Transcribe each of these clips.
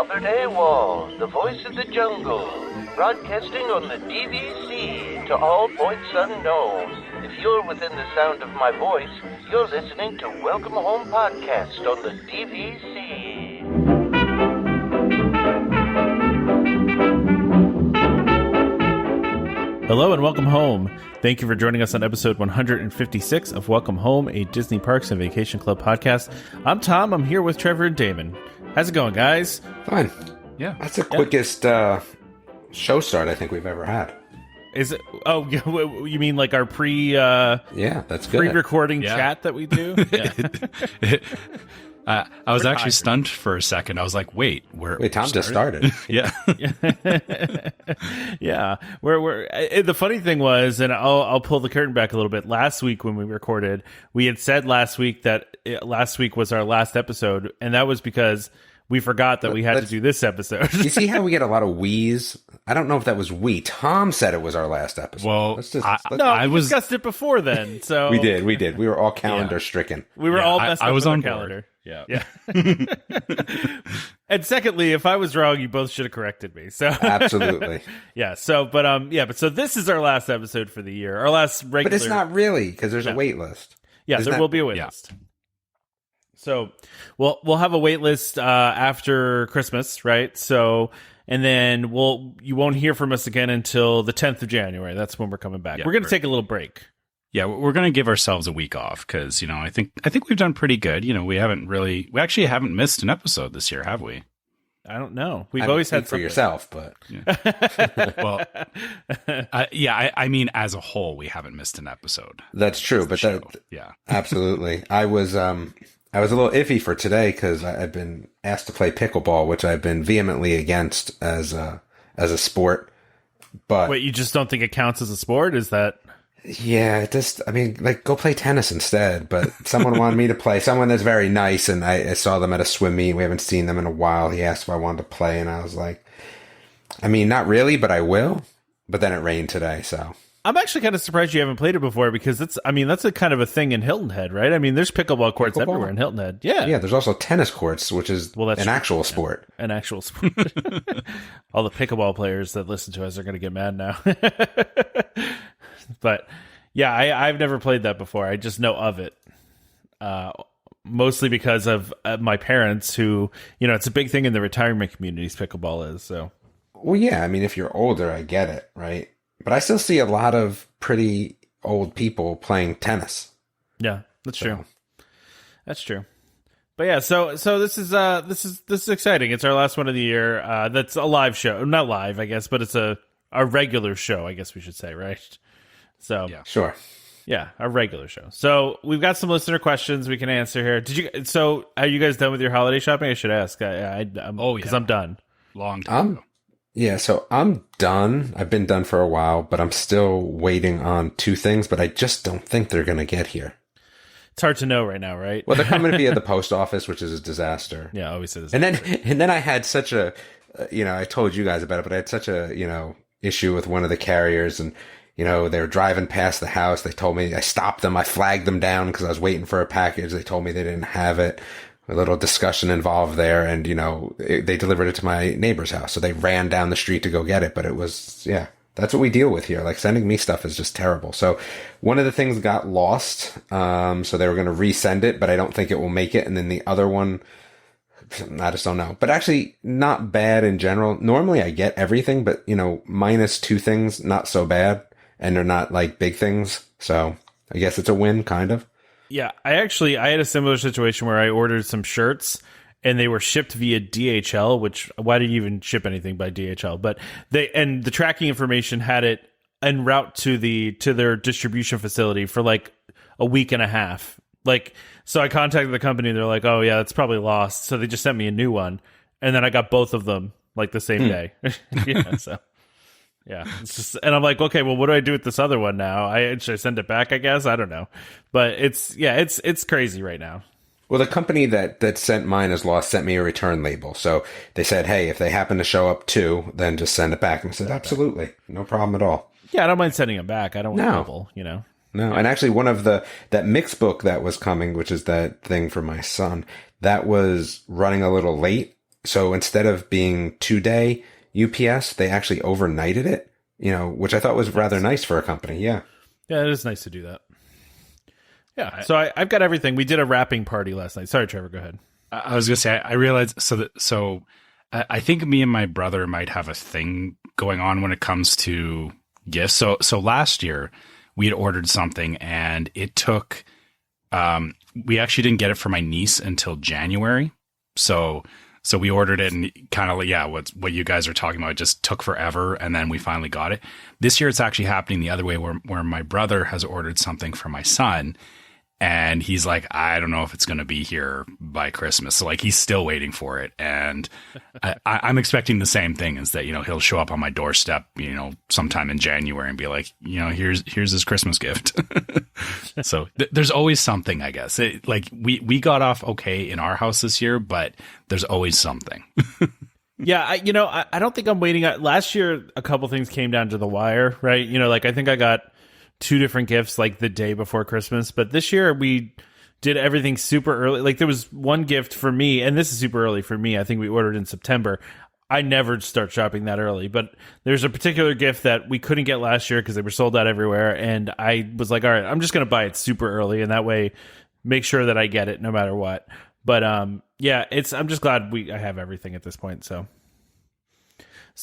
Robert A. Wall, the voice of the jungle, broadcasting on the DVC to all points unknown. If you're within the sound of my voice, you're listening to Welcome Home Podcast on the DVC. Hello and welcome home. Thank you for joining us on episode 156 of Welcome Home, a Disney Parks and Vacation Club podcast. I'm Tom. I'm here with Trevor and Damon. How's it going, guys? Fine. Yeah. That's the quickest show start I think we've ever had. Is it? Oh, you mean like our yeah, that's good. pre-recording chat that we do? Yeah. I was actually stunned for a second. I was like, wait, Tom just started. Yeah. Yeah. The funny thing was, and I'll pull the curtain back a little bit. Last week when we recorded, we had said last week that last week was our last episode, and that was because we forgot that we had to do this episode. You see how we get a lot of we's? I don't know if that was we. Tom said it was our last episode. Well, we discussed it before then. So we did. We were all calendar stricken. We were all messed up was with on our board. calendar. Yeah. And secondly, if I was wrong, you both should have corrected me. So absolutely. Yeah. So, but so this is our last episode for the year. Our last regular. But it's not really because there's a wait list. Yeah, there will be a wait list. So we'll have a wait list after Christmas, right? So, and then you won't hear from us again until the 10th of January. That's when we're coming back. Yeah, we're going to take a little break. Yeah, we're going to give ourselves a week off because, I think we've done pretty good. We actually haven't missed an episode this year, have we? I don't know. We've always had for yourself, but well, I mean, as a whole, we haven't missed an episode. That's true. But absolutely. I was a little iffy for today because I've been asked to play pickleball, which I've been vehemently against as a sport. But wait, you just don't think it counts as a sport? Is that? Yeah, go play tennis instead. But someone wanted me to play, someone that's very nice, and I saw them at a swim meet. We haven't seen them in a while. He asked if I wanted to play, and I was like, not really, but I will. But then it rained today, so. I'm actually kind of surprised you haven't played it before because that's a kind of a thing in Hilton Head, right? I mean, there's pickleball courts everywhere in Hilton Head. Yeah. Yeah, there's also tennis courts, which is an actual sport. An actual sport. All the pickleball players that listen to us are going to get mad now. But yeah, I've never played that before. I just know of it. Mostly because of my parents who, it's a big thing in the retirement communities, pickleball is. So. Well, yeah, if you're older, I get it, right? But I still see a lot of pretty old people playing tennis. Yeah, that's true. That's true. But yeah, so this is exciting. It's our last one of the year. That's a live show, not live, I guess, but it's a regular show, I guess we should say, right? So yeah, sure. Yeah, a regular show. So we've got some listener questions we can answer here. So are you guys done with your holiday shopping? I should ask. Because I'm done. Long time ago. Yeah, so I'm done. I've been done for a while, but I'm still waiting on two things, but I just don't think they're going to get here. It's hard to know right now, right? Well, they're coming to be at the post office, which is a disaster. Yeah, always is. And then I had such a, I told you guys about it, but I had such a, issue with one of the carriers, and they were driving past the house. They told me, I stopped them. I flagged them down because I was waiting for a package. They told me they didn't have it. A little discussion involved there. And, they delivered it to my neighbor's house. So they ran down the street to go get it. But it was, that's what we deal with here. Like sending me stuff is just terrible. So one of the things got lost. So they were going to resend it, but I don't think it will make it. And then the other one, I just don't know. But actually not bad in general. Normally I get everything, but minus two things, not so bad. And they're not like big things. So I guess it's a win, kind of. Yeah, I had a similar situation where I ordered some shirts and they were shipped via DHL, which why did you even ship anything by DHL? But the tracking information had it en route to their distribution facility for like a week and a half. So I contacted the company and they're like, "Oh yeah, it's probably lost." So they just sent me a new one. And then I got both of them like the same day. Yeah, it's just, and I'm like, okay, well, what do I do with this other one now? Should I send it back? I guess I don't know, but it's crazy right now. Well, the company that sent mine as lost sent me a return label, so they said, hey, if they happen to show up too, then just send it back. And I said, absolutely, no problem at all. Yeah, I don't mind sending them back. I don't want trouble, No, and actually, one of that mix book that was coming, which is that thing for my son, that was running a little late. So instead of being 2-day UPS, they actually overnighted it, which I thought was rather nice for a company. Yeah. Yeah, it is nice to do that. Yeah. So I've got everything. We did a wrapping party last night. Sorry, Trevor, go ahead. I was going to say, I realized, so I think me and my brother might have a thing going on when it comes to gifts. So last year we had ordered something and it took, we actually didn't get it for my niece until January. So we ordered it and kind of, yeah, what you guys are talking about, it just took forever. And then we finally got it. This year it's actually happening the other way where my brother has ordered something for my son. And he's like, I don't know if it's going to be here by Christmas. So like, he's still waiting for it. And I'm expecting the same thing, is that, he'll show up on my doorstep, sometime in January and be like, here's his Christmas gift. So there's always something, I guess. We got off okay in our house this year, but there's always something. Yeah. I don't think I'm waiting. Last year, a couple things came down to the wire, right? I think I got 2 different gifts like the day before Christmas, but this year we did everything super early. Like there was one gift for me, and this is super early for me. I think we ordered in September. I never start shopping that early, but there's a particular gift that we couldn't get last year because they were sold out everywhere. And I was like, all right, I'm just going to buy it super early. And that way make sure that I get it no matter what. But yeah, I'm just glad I have everything at this point. So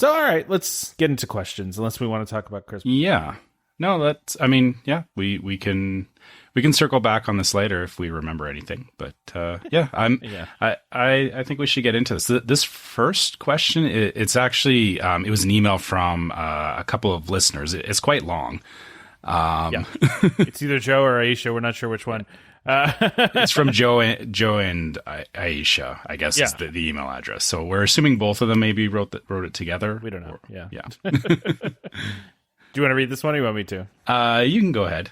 all right, let's get into questions unless we want to talk about Christmas. Yeah. No, yeah, we can circle back on this later if we remember anything. But yeah, I think we should get into this. This first question, it's actually it was an email from a couple of listeners. It's quite long. Yeah. It's either Joe or Aisha. We're not sure which one. It's from Joe and Aisha, I guess, is the email address. So we're assuming both of them maybe wrote it together. We don't know. Yeah. Do you want to read this one or you want me to? You can go ahead.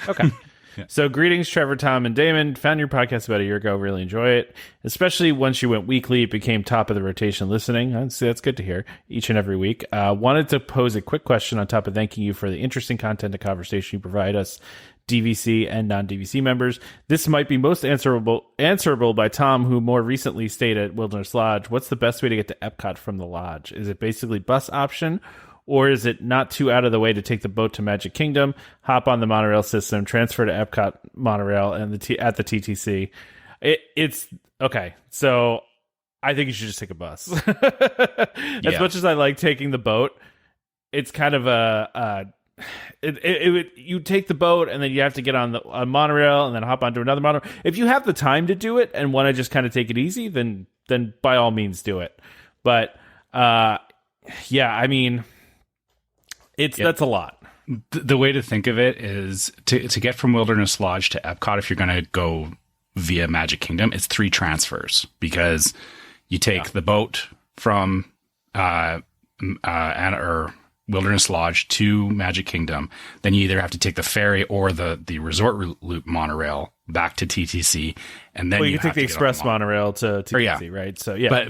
Okay. Yeah. So greetings, Trevor, Tom, and Damon. Found your podcast about a year ago. Really enjoy it. Especially once you went weekly, it became top of the rotation listening. That's good to hear. Each and every week. Wanted to pose a quick question on top of thanking you for the interesting content and conversation you provide us, DVC and non-DVC members. This might be most answerable by Tom, who more recently stayed at Wilderness Lodge. What's the best way to get to EPCOT from the lodge? Is it basically bus option? Or is it not too out of the way to take the boat to Magic Kingdom, hop on the monorail system, transfer to Epcot monorail and at the TTC? It's okay. So I think you should just take a bus. As much as I like taking the boat, it's kind of you take the boat and then you have to get on a monorail and then hop onto another monorail. If you have the time to do it and want to just kind of take it easy, then by all means do it. But yeah, I mean. That's a lot. The way to think of it is to get from Wilderness Lodge to Epcot, if you're going to go via Magic Kingdom, it's 3 transfers, because you take the boat from or Wilderness Lodge to Magic Kingdom. Then you either have to take the ferry or the resort loop monorail back to TTC, and then you can take the express monorail to TTC, right? So yeah,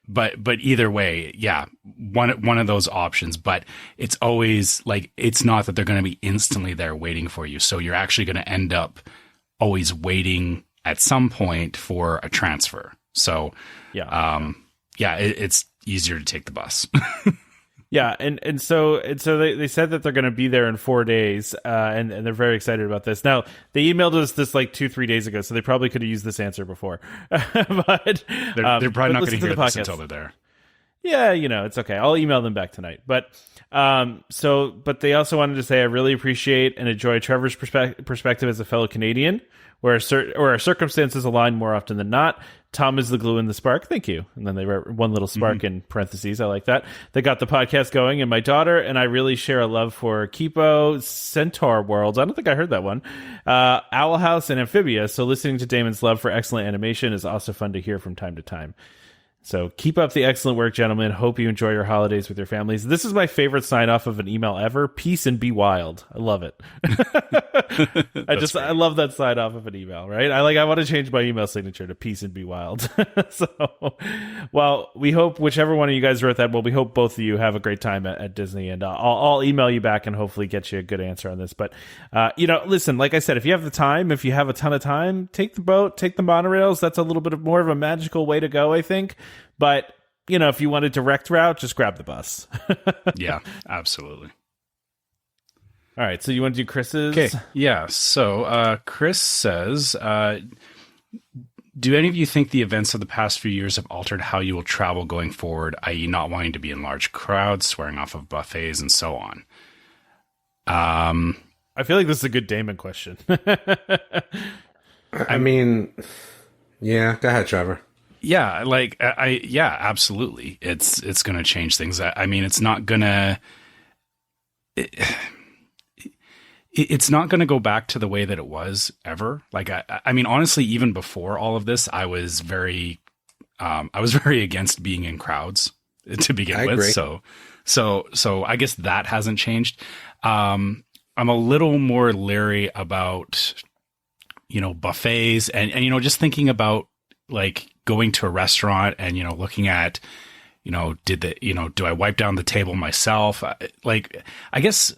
But either way, yeah, one of those options. But it's always like, it's not that they're going to be instantly there waiting for you. So you're actually going to end up always waiting at some point for a transfer. So it's easier to take the bus. Yeah, and so they said that they're going to be there in 4 days, and they're very excited about this. Now, they emailed us this like 2-3 days ago, so they probably could have used this answer before. But they're probably not going to hear this until they're there. Yeah, it's okay. I'll email them back tonight. But but they also wanted to say, I really appreciate and enjoy Trevor's perspective as a fellow Canadian, where our circumstances align more often than not. Tom is the glue in the spark. Thank you. And then they wrote one little spark in parentheses. I like that. They got the podcast going, and my daughter and I really share a love for Kipo, Centaur Worlds. I don't think I heard that one. Owl House and Amphibia. So listening to Damon's love for excellent animation is also fun to hear from time to time. So keep up the excellent work, gentlemen. Hope you enjoy your holidays with your families. This is my favorite sign off of an email ever. Peace and be wild. I love it. I love that sign off of an email, right? I want to change my email signature to peace and be wild. So, well, we hope whichever one of you guys wrote that, we hope both of you have a great time at Disney, and I'll email you back and hopefully get you a good answer on this. But, listen, like I said, if you have the time, if you have a ton of time, take the boat, take the monorails. That's a little bit more of a magical way to go, I think. But, you know, if you wanted direct route, just grab the bus. Yeah, absolutely. All right, so you want to do Chris's? Okay, yeah. So Chris says, do any of you think the events of the past few years have altered how you will travel going forward, i.e. not wanting to be in large crowds, swearing off of buffets, and so on? I feel like this is a good Damon question. I mean, yeah, go ahead, Trevor. Yeah, like yeah, absolutely. It's going to change things. I mean, it's not going to it's not going to go back to the way that it was ever. Like I mean, honestly, even before all of this, I was very against being in crowds to begin with. Agree. So I guess that hasn't changed. I'm a little more leery about, you know, buffets and, you know, just thinking about like going to a restaurant and, you know, looking at, you know, do I wipe down the table myself? Like, I guess,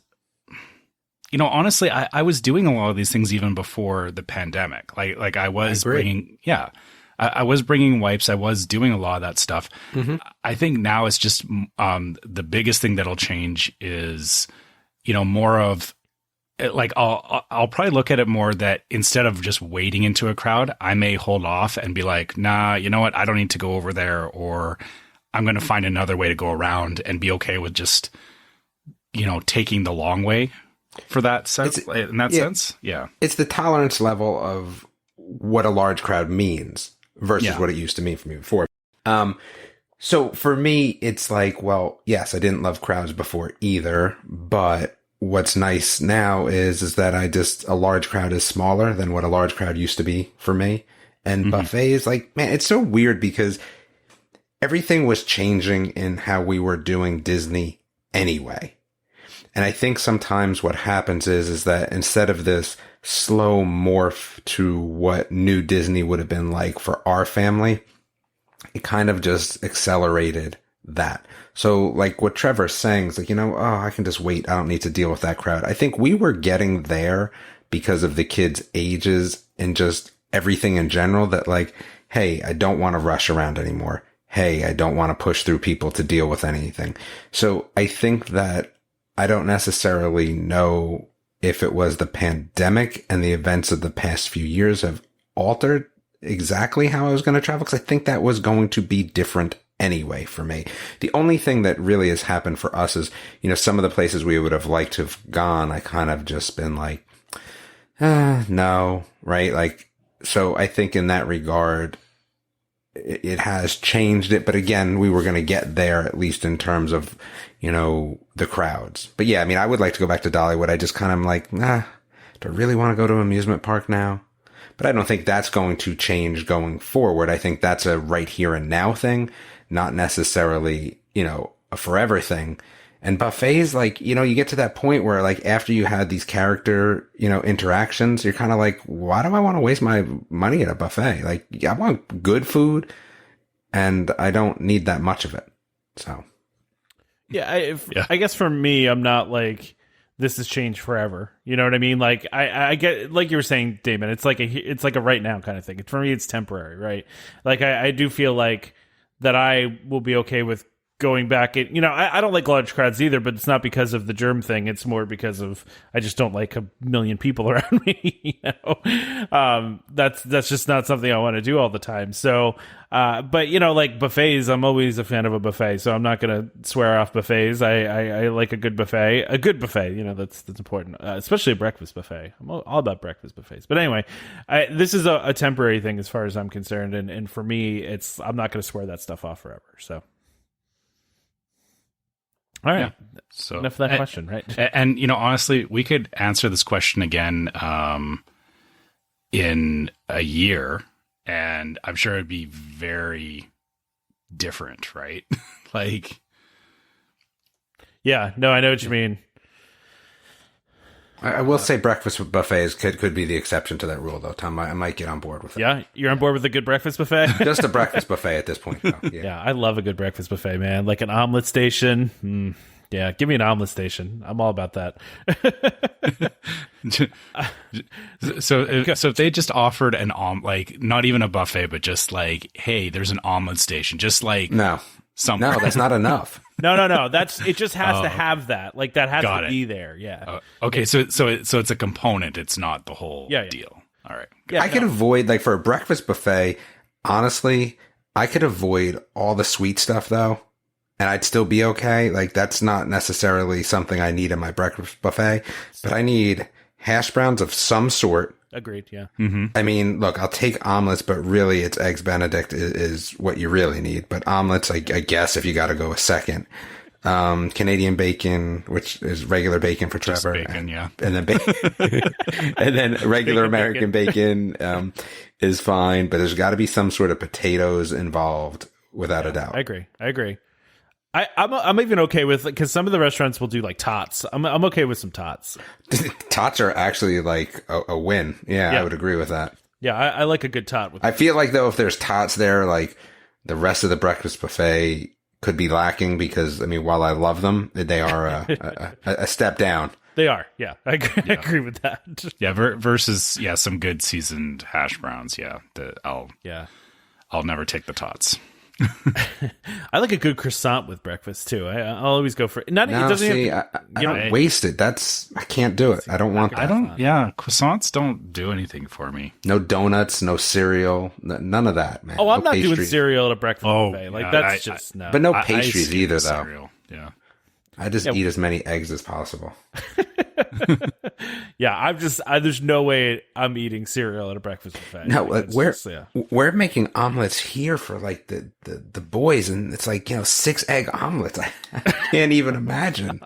you know, honestly, I was doing a lot of these things even before the pandemic. Like I was bringing, I was bringing wipes. I was doing a lot of that stuff. Mm-hmm. I think now it's just, the biggest thing that'll change is, you know, more of, like I'll probably look at it more that instead of just wading into a crowd, I may hold off and be like, nah, you know what? I don't need to go over there, or I'm going to find another way to go around and be okay with just, you know, taking the long way for that sense. In that sense. Yeah. It's the tolerance level of what a large crowd means versus what it used to mean for me before. So for me, it's like, well, yes, I didn't love crowds before either, but what's nice now is that a large crowd is smaller than what a large crowd used to be for me. And buffets, like, man, it's so weird because everything was changing in how we were doing Disney anyway. And I think sometimes what happens is that instead of this slow morph to what new Disney would have been like for our family, it kind of just accelerated that. So like what Trevor's saying is like, you know, oh, I can just wait. I don't need to deal with that crowd. I think we were getting there because of the kids' ages and just everything in general that like, hey, I don't want to rush around anymore. Hey, I don't want to push through people to deal with anything. So I think that I don't necessarily know if it was the pandemic and the events of the past few years have altered exactly how I was going to travel, because I think that was going to be different anyway for me. The only thing that really has happened for us is, you know, some of the places we would have liked to have gone, I kind of just been like, no, right? Like, so I think in that regard, it has changed it. But again, we were going to get there at least in terms of, you know, the crowds. But yeah, I mean, I would like to go back to Dollywood. I just kind of like, do I really want to go to an amusement park now? But I don't think that's going to change going forward. I think that's a right here and now thing, not necessarily, you know, a forever thing. And buffets, like, you know, you get to that point where like after you had these character, you know, interactions, you're kind of like, why do I want to waste my money at a buffet? Like, I want good food and I don't need that much of it. So. Yeah, I guess for me, I'm not like, this has changed forever. You know what I mean? Like I get, like you were saying, Damon, it's like a right now kind of thing. For me, it's temporary, right? Like I do feel like that I will be okay with going back. You know, I don't like large crowds either, but it's not because of the germ thing. It's more because of I just don't like a million people around me. You know, that's just not something I want to do all the time. So, but you know, like buffets, I'm always a fan of a buffet, so I'm not going to swear off buffets. I like a good buffet. You know, that's important, especially a breakfast buffet. I'm all about breakfast buffets. But anyway, this is a temporary thing as far as I'm concerned, and for me, I'm not going to swear that stuff off forever. So. All right. Yeah. So enough of that question, right? And you know, honestly, we could answer this question again in a year, and I'm sure it'd be very different, right? Like, yeah, no, I know what you mean. I will say breakfast buffets could be the exception to that rule, though, Tom. I might get on board with it. Yeah? You're on board with a good breakfast buffet? Just a breakfast buffet at this point, though. Yeah, I love a good breakfast buffet, man. Like an omelet station. Yeah, give me an omelet station. I'm all about that. So if they just offered an like not even a buffet, but just like, hey, there's an omelet station, just like No, somewhere. no, that's not enough. No. That's it. Just has to have that. Like that has Got to it. be there. Yeah. Okay, so it's a component. It's not the whole Yeah. deal. All right. Yeah. I could avoid, like, for a breakfast buffet, honestly, I could avoid all the sweet stuff though, and I'd still be okay. Like, that's not necessarily something I need in my breakfast buffet, but I need hash browns of some sort. Agreed. Yeah. I mean, look, I'll take omelets, but really it's eggs Benedict is what you really need. But omelets, I guess, if you got to go a second. Canadian bacon, which is regular bacon for Just Trevor. bacon, yeah. And then and then regular American bacon is fine, but there's got to be some sort of potatoes involved without a doubt. I agree. I'm even okay with, because some of the restaurants will do like tots. I'm okay with some tots. Tots are actually like a win. Yeah, Yeah. I would agree with that. Yeah, I like a good tot. With I feel like, though, if there's tots there, like, the rest of the breakfast buffet could be lacking because, I mean, while I love them, they are a step down. They are. Yeah, I agree with that. Yeah, versus some good seasoned hash browns. Yeah, I'll never take the tots. I like a good croissant with breakfast too. I'll always go for it. Not it No, doesn't see, have to, I don't waste it. I can't do it. I don't want that. I don't. Yeah, croissants don't do anything for me. No donuts, no cereal, none of that, man. Oh, I'm No not doing pastries. cereal at a breakfast Oh, buffet. Like yeah, that's just no. But no I pastries skip either, though. cereal. Yeah. I just eat as many eggs as possible. Yeah, there's no way I'm eating cereal at a breakfast buffet. No, Like, we're it's just, we're making omelets here for like the boys, and it's like 6 egg omelets. I can't even imagine.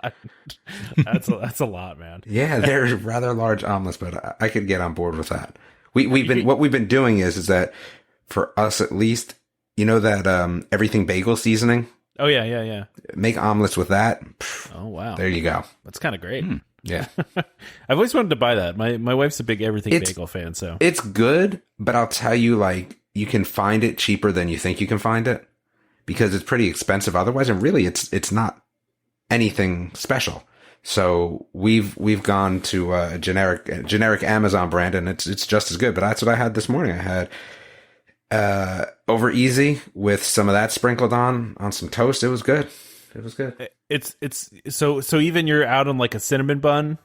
that's a lot, man. Yeah, they're rather large omelets, but I could get on board with that. What we've been doing is that for us at least, that everything bagel seasoning. Oh yeah. Make omelets with that. Pff, Oh wow, there you go. that's kind of great. Yeah. I've always wanted to buy that. My wife's a big everything It's- bagel fan, so It's good, but I'll tell you, like, you can find it cheaper than you think you can find it because it's pretty expensive otherwise. And really, it's not anything special. So we've gone to a generic Amazon brand, and it's just as good. But that's what I had this morning. I had over easy with some of that sprinkled on some toast. It was good. It was good. it's so even you're out on like a cinnamon bun.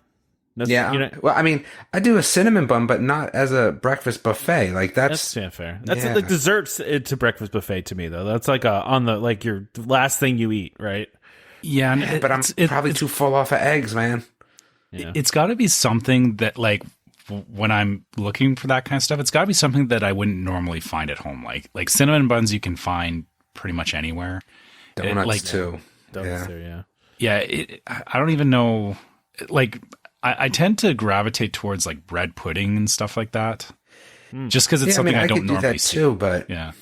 Yeah. Well, I mean, I do a cinnamon bun, but not as a breakfast buffet. Like That's fair. That's Yeah. like desserts to breakfast buffet to me though. That's like on the like your last thing you eat, right? Yeah, and but I'm probably too full off of eggs, man. Yeah. It's got to be something that, like, when I'm looking for that kind of stuff, it's got to be something that I wouldn't normally find at home. Like cinnamon buns, you can find pretty much anywhere. Donuts too. Donuts there, yeah. Yeah, I don't even know. Like, I tend to gravitate towards like bread pudding and stuff like that, just because it's something I don't could do normally that see. too, but Yeah,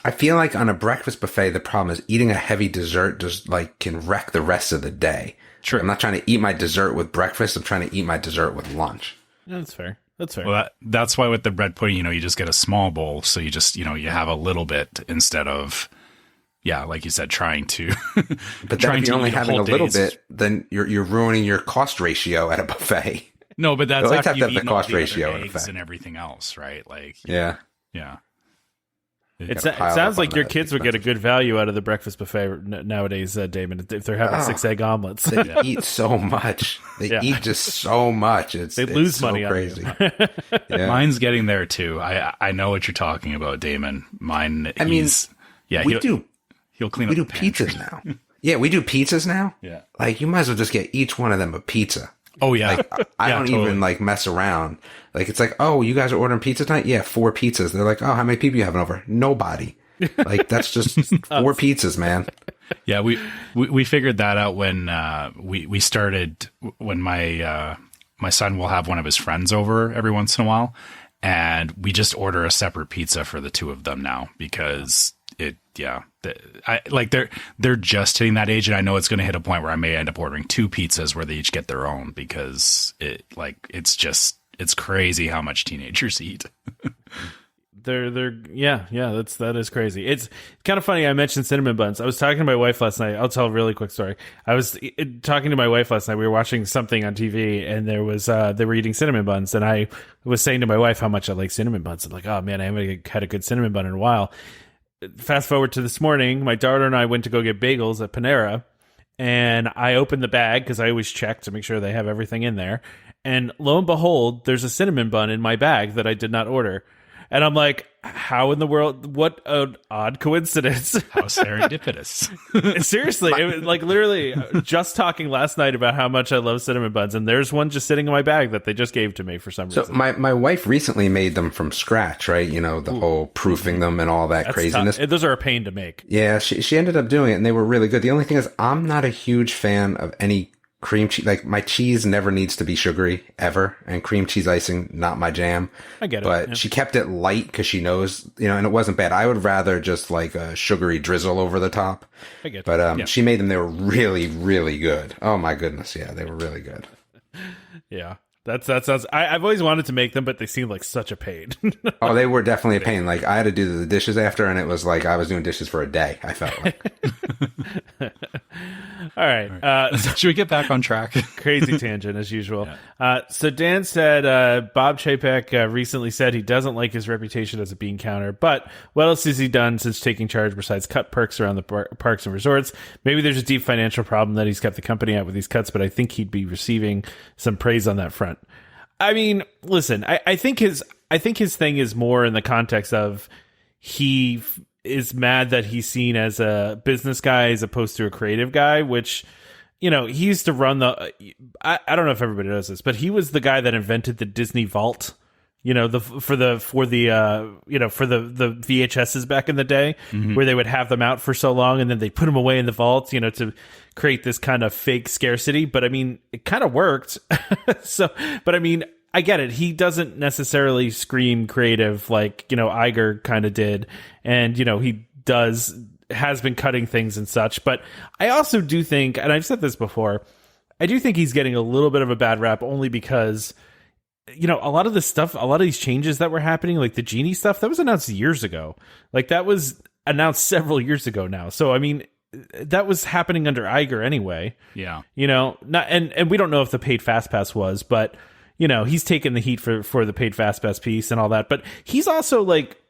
I feel like on a breakfast buffet, the problem is eating a heavy dessert just like can wreck the rest of the day. True. I'm not trying to eat my dessert with breakfast. I'm trying to eat my dessert with lunch. Yeah, that's fair. That's fair. well, that's why with the bread pudding, you just get a small bowl, so you just you have a little bit instead of, like you said, trying to. But then if you're only having a little days. bit, then you're ruining your cost ratio at a buffet. No, but that's You always after have to you've have the eaten all cost the other ratio in eggs effect. and everything else, right? Like, Yeah. yeah. It gotta pile sounds up like on your that kids would get a good value out of the breakfast buffet nowadays, Damon, if they're having 6 egg omelets. They eat so much. They Yeah. eat just so much. They lose so money on crazy. you. Yeah. Mine's getting there too. I know what you're talking about, Damon. Mine. I mean, yeah, he'll clean we up do the pantry. pizzas now. Yeah, we do pizzas now. Yeah. Like, you might as well just get each one of them a pizza. Oh yeah. I Yeah, don't totally. even like mess around. Like, it's like, oh, you guys are ordering pizza tonight? Yeah, 4 pizzas. They're like, oh, how many people you having over? Nobody. Like, that's just 4 pizzas, man. Yeah, we figured that out when we started, when my son will have one of his friends over every once in a while, and we just order a separate pizza for the two of them now because they're just hitting that age, and I know it's going to hit a point where I may end up ordering 2 pizzas where they each get their own because it's crazy how much teenagers eat. that is crazy. It's kind of funny I mentioned cinnamon buns. I was talking to my wife last night. I'll tell a really quick story. I was talking to my wife last night. We were watching something on TV, and there was they were eating cinnamon buns, and I was saying to my wife how much I like cinnamon buns. I'm like, oh man, I haven't had a good cinnamon bun in a while. Fast forward to this morning, my daughter and I went to go get bagels at Panera, and I opened the bag because I always check to make sure they have everything in there. And lo and behold, there's a cinnamon bun in my bag that I did not order. And I'm like, how in the world? What an odd coincidence. How serendipitous. Seriously, it was like literally just talking last night about how much I love cinnamon buns. And there's one just sitting in my bag that they just gave to me for some reason. So my wife recently made them from scratch, right? You know, the whole proofing them and all that craziness. Those are a pain to make. Yeah, she ended up doing it, and they were really good. The only thing is, I'm not a huge fan of any cream cheese. Like, my cheese never needs to be sugary, ever. And cream cheese icing, not my jam. I get it. But she kept it light because she knows, you know, and it wasn't bad. I would rather just like a sugary drizzle over the top. I get it. But she made them. They were really, really good. Oh, my goodness. Yeah, they were really good. Yeah. That sounds. I've always wanted to make them, but they seem like such a pain. Oh, they were definitely a pain. Like, I had to do the dishes after, and it was like I was doing dishes for a day. I felt like. All right. Should we get back on track? Crazy tangent as usual. Yeah. So Dan said Bob Chapek recently said he doesn't like his reputation as a bean counter, but what else has he done since taking charge besides cut perks around the parks and resorts? Maybe there's a deep financial problem that he's kept the company at with these cuts, but I think he'd be receiving some praise on that front. I mean, listen, I think his thing is more in the context of he is mad that he's seen as a business guy as opposed to a creative guy, which, you know, he used to run the, I don't know if everybody knows this, but he was the guy that invented the Disney Vault, you know, for the VHSs back in the day, where they would have them out for so long and then they put them away in the vault, you know, to create this kind of fake scarcity. But I mean, it kind of worked. But I mean, I get it. He doesn't necessarily scream creative like, you know, Iger kind of did. And, you know, he has been cutting things and such. But I also do think, and I've said this before, I do think he's getting a little bit of a bad rap only because, you know, a lot of this stuff, a lot of these changes that were happening, like the Genie stuff, that was announced years ago. Like, that was announced several years ago now. So, I mean, that was happening under Iger anyway. Yeah. You know, not, and we don't know if the paid FastPass was, but, you know, he's taken the heat for the paid FastPass piece and all that. But he's also like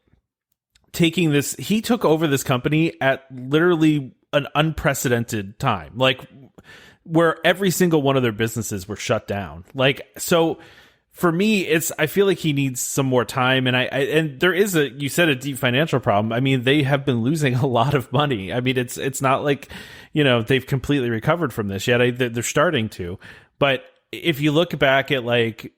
taking this, he took over this company at literally an unprecedented time, like where every single one of their businesses were shut down. Like, so for me, I feel like he needs some more time. And and there is you said a deep financial problem. I mean, they have been losing a lot of money. I mean, it's not like, you know, they've completely recovered from this yet. They're starting to, but if you look back at like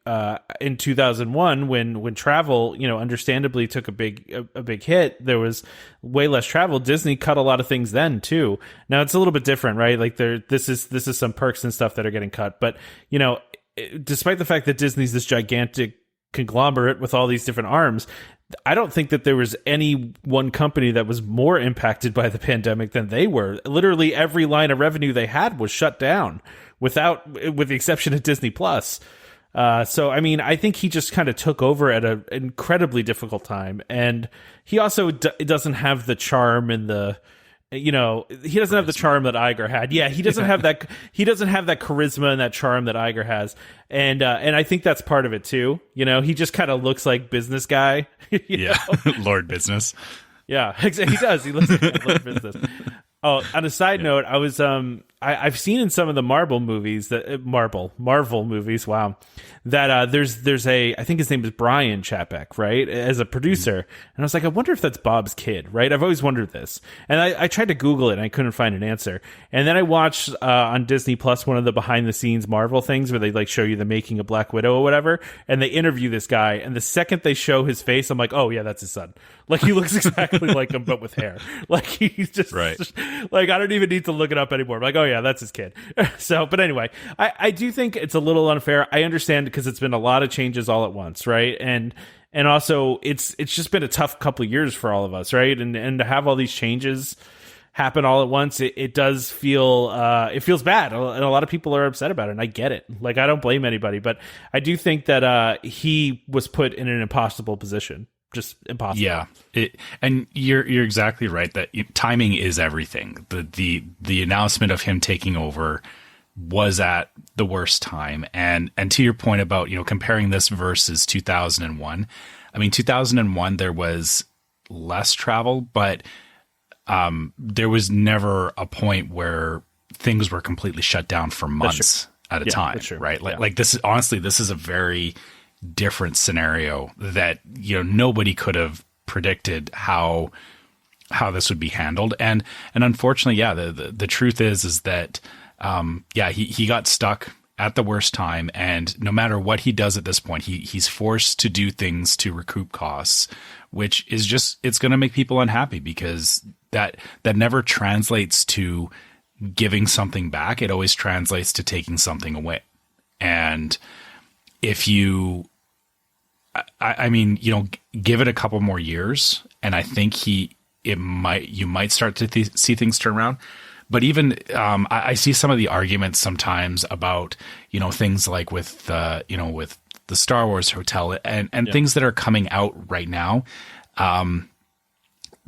in 2001 when travel, you know, understandably took a big hit, there was way less travel. Disney cut a lot of things then too. Now it's a little bit different, right? Like this is some perks and stuff that are getting cut, but you know, despite the fact that Disney's this gigantic conglomerate with all these different arms, I don't think that there was any one company that was more impacted by the pandemic than they were. Literally every line of revenue they had was shut down with the exception of Disney Plus. So, I mean, I think he just kind of took over at an incredibly difficult time. And he also doesn't have the charm and the, you know, he doesn't have the charm that Iger had. Yeah, he doesn't have that. He doesn't have that charisma and that charm that Iger has. And I think that's part of it too. You know, he just kind of looks like business guy. Yeah, Lord Business. Yeah, he does. He looks like Lord Business. Oh, on a side note, I was I've seen in some of the Marvel movies Marvel movies. Wow, that there's I think his name is Brian Chapek, right, as a producer, and I was like, I wonder if that's Bob's kid, right? I've always wondered this, and I tried to Google it and I couldn't find an answer, and then I watched on Disney Plus one of the behind the scenes Marvel things where they like show you the making of Black Widow or whatever, and they interview this guy, and the second they show his face, I'm like, oh yeah, that's his son. Like he looks exactly like him, but with hair. Like he's just right. Like I don't even need to look it up anymore. I'm like, oh yeah, that's his kid. So, but anyway, I do think it's a little unfair. I understand because it's been a lot of changes all at once, right? And also it's just been a tough couple of years for all of us, right? And to have all these changes happen all at once, it does feel it feels bad, and a lot of people are upset about it, and I get it. Like I don't blame anybody, but I do think that he was put in an impossible position. just impossible. Yeah, and you're exactly right that timing is everything. The announcement of him taking over was at the worst time, and to your point about comparing this versus 2001. I mean, 2001 there was less travel, but there was never a point where things were completely shut down for months at a time, right? Like this is honestly, this is a very different scenario that nobody could have predicted how this would be handled, and unfortunately, the truth is that he got stuck at the worst time, and no matter what he does at this point, he's forced to do things to recoup costs, which is just, it's going to make people unhappy because that never translates to giving something back. It always translates to taking something away. And if you, I mean, give it a couple more years, and I think you might start to see things turn around. But even I see some of the arguments sometimes about things like with with the Star Wars hotel and things that are coming out right now.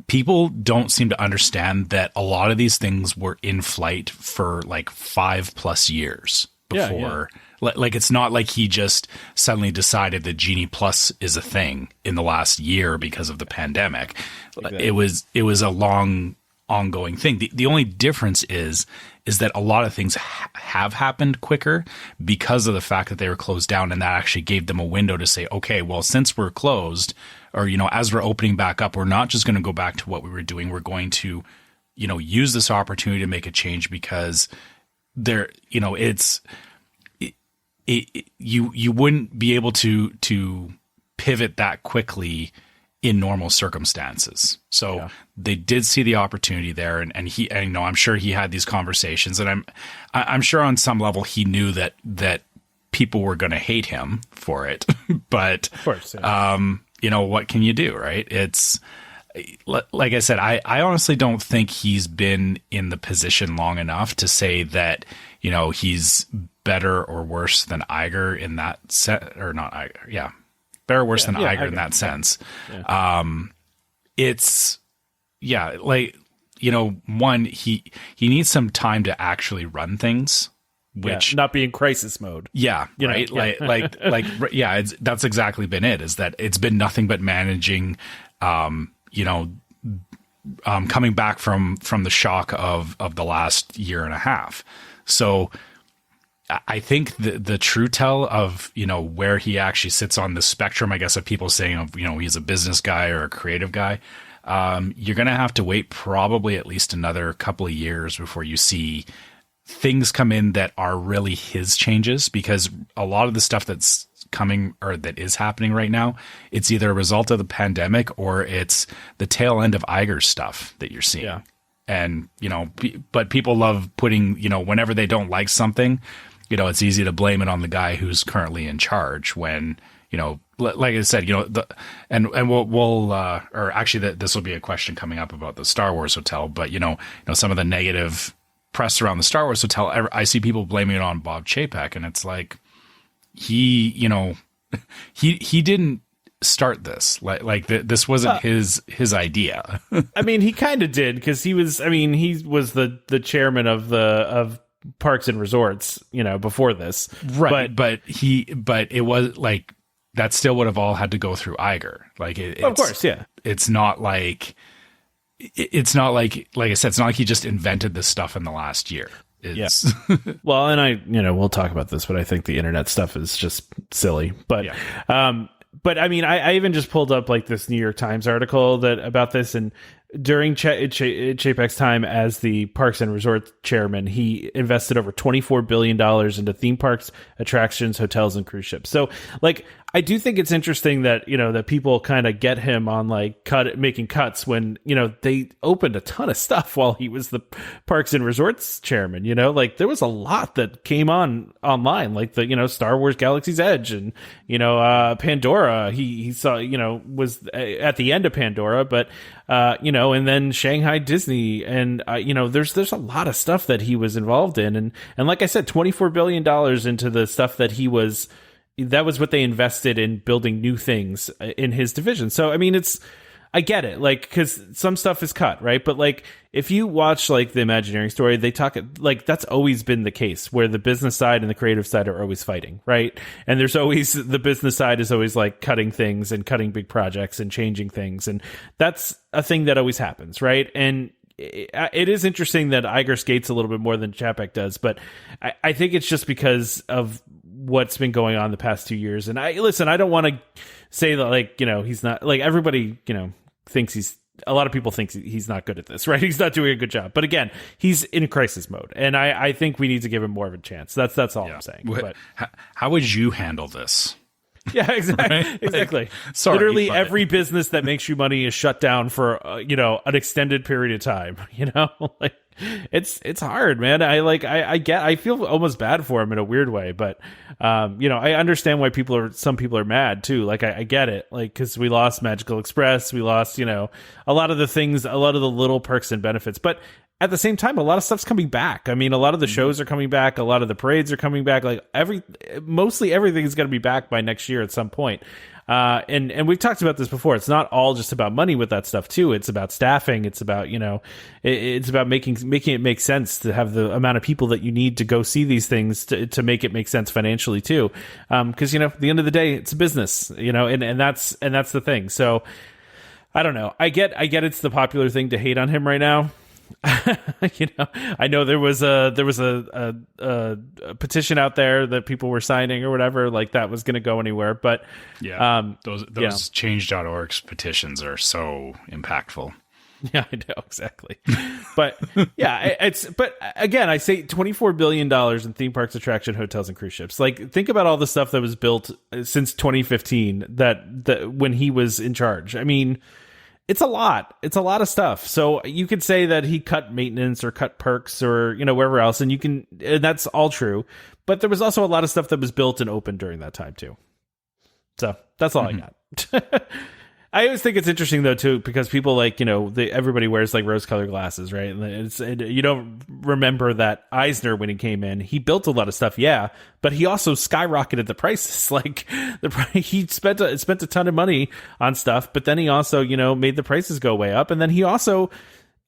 People don't seem to understand that a lot of these things were in flight for like 5+ years before. Like it's not like he just suddenly decided that Genie Plus is a thing in the last year because of the pandemic. Exactly. It was a long ongoing thing. The only difference is that a lot of things have happened quicker because of the fact that they were closed down, and that actually gave them a window to say, okay, well, since we're closed, or as we're opening back up, we're not just going to go back to what we were doing. We're going to use this opportunity to make a change because you wouldn't be able to pivot that quickly in normal circumstances. So they did see the opportunity there, and I'm sure he had these conversations, and I'm sure on some level he knew that people were going to hate him for it, but of course, what can you do, right? It's like I said, I honestly don't think he's been in the position long enough to say that he's better or worse than Iger in that set, or not Iger, better or worse than Iger in that sense. It's one, he needs some time to actually run things, which not be in crisis mode. Right. That's exactly been it, is that it's been nothing but managing, coming back from the shock of the last year and a half. So I think the true tell of, where he actually sits on the spectrum, I guess, of people saying, he's a business guy or a creative guy, you're going to have to wait probably at least another couple of years before you see things come in that are really his changes, because a lot of the stuff that's coming or that is happening right now, it's either a result of the pandemic or it's the tail end of Iger's stuff that you're seeing. Yeah. And, but people love putting, whenever they don't like something, it's easy to blame it on the guy who's currently in charge when, like I said, and we'll or actually this will be a question coming up about the Star Wars hotel, but, some of the negative press around the Star Wars hotel, I see people blaming it on Bob Chapek, and it's like, he didn't start this. This wasn't his idea. I mean, he kind of did, because he was the chairman of Parks and Resorts, before this. Right. But it was like, that still would have all had to go through Iger. Of course. Yeah. It's not like I said, it's not like he just invented this stuff in the last year. It's well, and we'll talk about this, but I think the internet stuff is just silly. But, but I mean, I even just pulled up this New York Times article about this, and during Chapek's time as the Parks and Resort chairman, he invested over $24 billion into theme parks, attractions, hotels, and cruise ships. So, I do think it's interesting that, that people kind of get him on making cuts when, they opened a ton of stuff while he was the Parks and Resorts chairman, there was a lot that came online, like the, Star Wars Galaxy's Edge and, Pandora, he saw, was at the end of Pandora, but, and then Shanghai Disney, and, there's a lot of stuff that he was involved in. And like I said, $24 billion into the stuff that he was, that was what they invested in building new things in his division. So, I mean, I get it, like, because some stuff is cut, right? But like, if you watch like the Imagineering story, they talk like that's always been the case, where the business side and the creative side are always fighting, right? And there's always the business side is always like cutting things and cutting big projects and changing things, and that's a thing that always happens, right? And it is interesting that Iger skates a little bit more than Chapek does, but I think it's just because of what's been going on the past 2 years. And I don't want to say that, like, you know, he's not, like, everybody, you know, thinks a lot of people think he's not good at this, right? He's not doing a good job. But again, he's in crisis mode, and I think we need to give him more of a chance. That's all I'm saying. But how would you handle this? Yeah, exactly. Right? Exactly. Like, sorry, literally every business that makes you money is shut down for you know, an extended period of time. You know, like it's hard, man. I feel almost bad for him in a weird way, but you know, I understand why some people are mad too. Like I get it, like, because we lost Magical Express, we lost, you know, a lot of the things, a lot of the little perks and benefits, but at the same time, a lot of stuff's coming back. I mean, a lot of the shows are coming back. A lot of the parades are coming back. Like mostly everything is going to be back by next year at some point. And we've talked about this before. It's not all just about money with that stuff too. It's about staffing. It's about, you know, it's about making it make sense to have the amount of people that you need to go see these things to make it make sense financially too. Cause you know, at the end of the day, it's a business, you know, and that's the thing. So I don't know. I get it's the popular thing to hate on him right now. You know, I know there was a petition out there that people were signing or whatever, like that was going to go anywhere. But yeah, those change.org petitions are so impactful. Yeah, I know, exactly. But yeah, but again, I say $24 billion in theme parks, attraction, hotels, and cruise ships. Like, think about all the stuff that was built since 2015 that when he was in charge. I mean, it's a lot. It's a lot of stuff. So you could say that he cut maintenance or cut perks or, you know, wherever else. And that's all true. But there was also a lot of stuff that was built and open during that time too. So that's all I got. I always think it's interesting though too, because people, like, you know, everybody wears like rose-colored glasses, right? And you don't remember that Eisner, when he came in, he built a lot of stuff, yeah, but he also skyrocketed the prices. Like he spent a ton of money on stuff, but then he also, you know, made the prices go way up, and then he also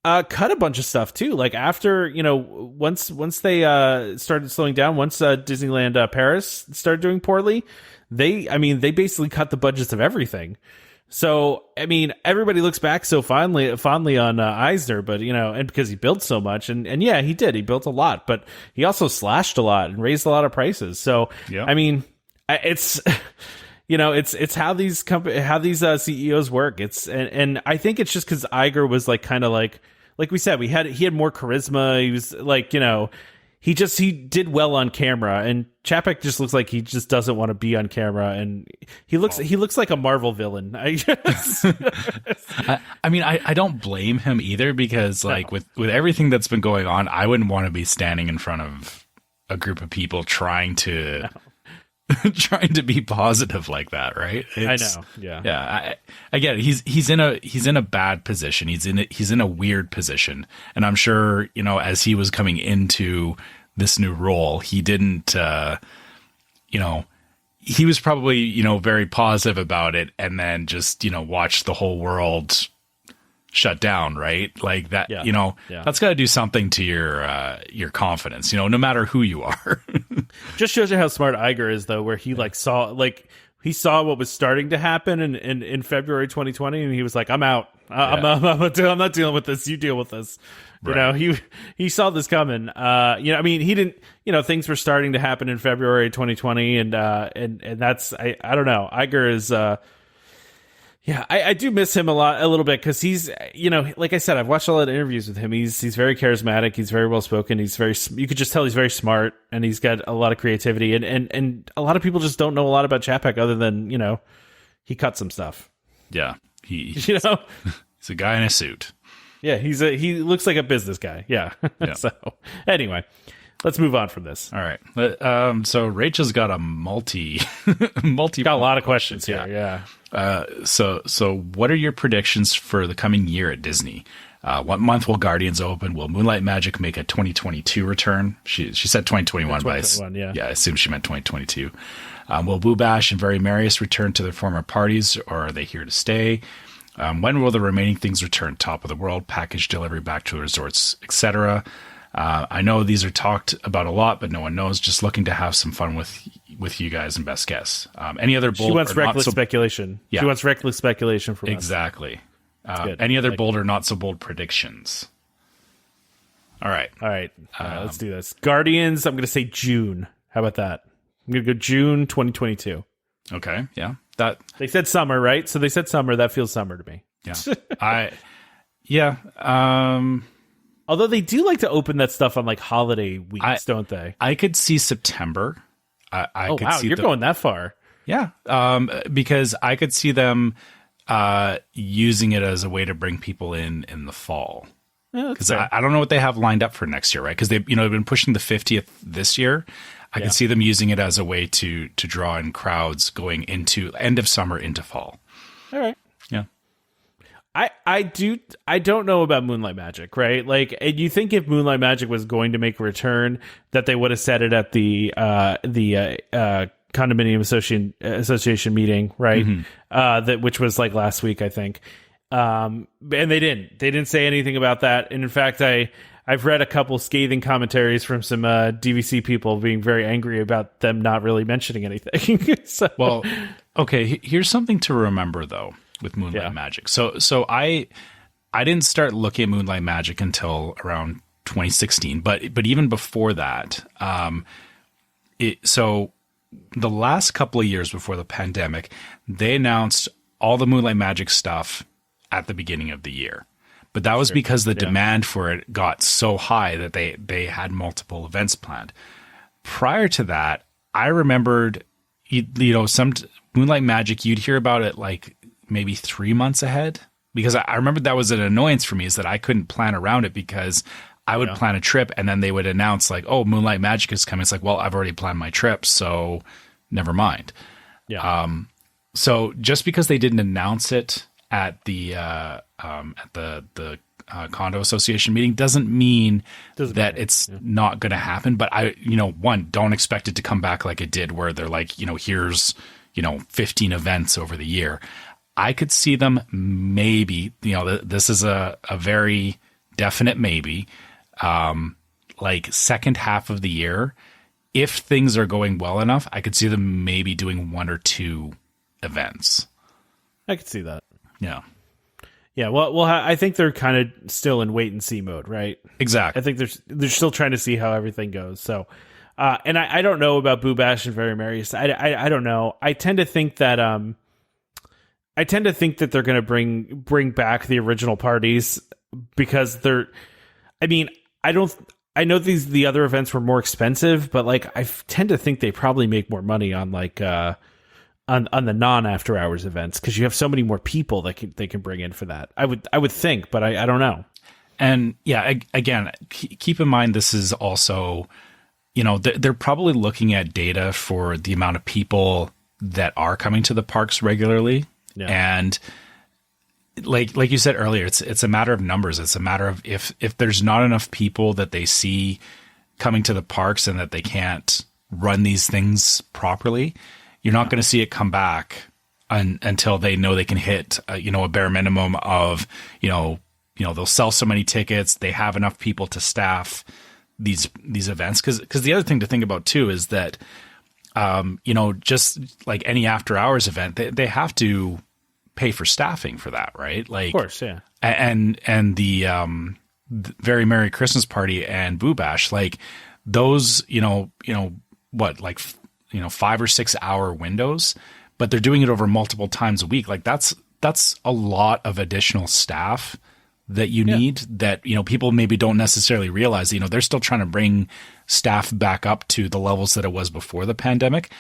cut a bunch of stuff too. Like after, you know, once they started slowing down, once Disneyland Paris started doing poorly, they basically cut the budgets of everything. So, I mean, everybody looks back so fondly on Eisner, but, you know, and because he built so much, and yeah, he did. He built a lot, but he also slashed a lot and raised a lot of prices. So, yeah. I mean, it's, you know, it's how these CEOs work. And I think it's just because Iger was like kind of like we said, he had more charisma. He was like, you know, he did well on camera, and Chapek just looks like he just doesn't want to be on camera, and he looks like a Marvel villain. I guess. I mean, I don't blame him either, because like with everything that's been going on, I wouldn't want to be standing in front of a group of people trying to be positive like that, right? I know. Yeah. I get it. He's in a bad position. He's in a weird position. And I'm sure, you know, as he was coming into this new role, he didn't, you know, he was probably, you know, very positive about it, and then just, you know, watch the whole world shut down, right? Like that, you know, that's got to do something to your confidence, you know, no matter who you are. Just shows you how smart Iger is, though, where he saw what was starting to happen in February 2020, and he was like, I'm out. I'm not dealing with this. You deal with this. You know, he saw this coming. You know, I mean, he didn't, you know, things were starting to happen in February 2020, and that's, I don't know. Iger is, yeah, I do miss him a little bit, because he's, you know, like I said, I've watched a lot of interviews with him. He's very charismatic. He's very well spoken. You could just tell he's very smart, and he's got a lot of creativity. And a lot of people just don't know a lot about Chapek, other than, you know, he cut some stuff. Yeah, you know, he's a guy in a suit. Yeah, he looks like a business guy. Yeah. So anyway, let's move on from this. All right. So Rachel's got a got a lot of questions here. Yeah. So what are your predictions for the coming year at Disney? What month will Guardians open? Will Moonlight Magic make a 2022 return? She said 2021, but 2021, I assume she meant 2022. Will Boo Bash and Very Merriest return to their former parties, or are they here to stay? When will the remaining things return? Top of the World, package delivery back to the resorts, etc. I know these are talked about a lot, but no one knows. Just looking to have some fun with you guys and best guess. Any other bold? She wants reckless speculation. Yeah. She wants reckless speculation from us. Exactly. Any other bold or not so bold predictions? All right. Let's do this. Guardians, I'm going to say June. How about that? I'm going to go June 2022. Okay. Yeah. They said summer, right? So they said summer. That feels summer to me. Yeah. Although they do like to open that stuff on like holiday weeks, don't they? I could see September. You're going that far. Yeah. Because I could see them using it as a way to bring people in the fall. Because I don't know what they have lined up for next year, right? Because they've been pushing the 50th this year. I can see them using it as a way to draw in crowds going into end of summer into fall. All right. Yeah. I don't know about Moonlight Magic, right? Like, you think if Moonlight Magic was going to make a return, that they would have said it at the condominium association meeting, right? Mm-hmm. Which was like last week, I think. And they didn't say anything about that. And in fact, I've read a couple scathing commentaries from some DVC people being very angry about them not really mentioning anything. Well, okay. Here's something to remember though with Moonlight Magic. So I didn't start looking at Moonlight Magic until around 2016, but even before that, so the last couple of years before the pandemic, they announced all the Moonlight Magic stuff at the beginning of the year. But that was because the demand for it got so high that they had multiple events planned. Prior to that, I remembered, some Moonlight Magic, you'd hear about it like maybe 3 months ahead. Because I remember that was an annoyance for me, is that I couldn't plan around it because I would plan a trip and then they would announce like, oh, Moonlight Magic is coming. It's like, well, I've already planned my trip, so never mind. Yeah. So just because they didn't announce it at the condo association meeting doesn't mean that it's not going to happen. But don't expect it to come back like it did, where they're like, here's 15 events over the year. I could see them maybe, this is a very definite maybe, like second half of the year, if things are going well enough, I could see them maybe doing 1 or 2 events. I could see that. Yeah. Yeah. Well, I think they're kind of still in wait and see mode, right? Exactly. I think they're still trying to see how everything goes. So, and I don't know about Boo Bash and Very Merriest. I don't know. I tend to think that they're going to bring back the original parties because I know the other events were more expensive, but like I tend to think they probably make more money on like on the non after hours events because you have so many more people that they can bring in for that. I would think, but I don't know. And yeah, again, keep in mind this is also, they're probably looking at data for the amount of people that are coming to the parks regularly, and like you said earlier, it's a matter of numbers. It's a matter of if there's not enough people that they see coming to the parks and that they can't run these things properly, you're not going to see it come back until they know they can hit a bare minimum of they'll sell so many tickets, they have enough people to staff these events. Because the other thing to think about too is that just like any after hours event, they have to pay for staffing for that, right? Like, of course, yeah. And the Very Merry Christmas Party and Boo Bash, like those, 5 or 6 hour windows, but they're doing it over multiple times a week. Like that's a lot of additional staff that you need that, people maybe don't necessarily realize, they're still trying to bring staff back up to the levels that it was before the pandemic.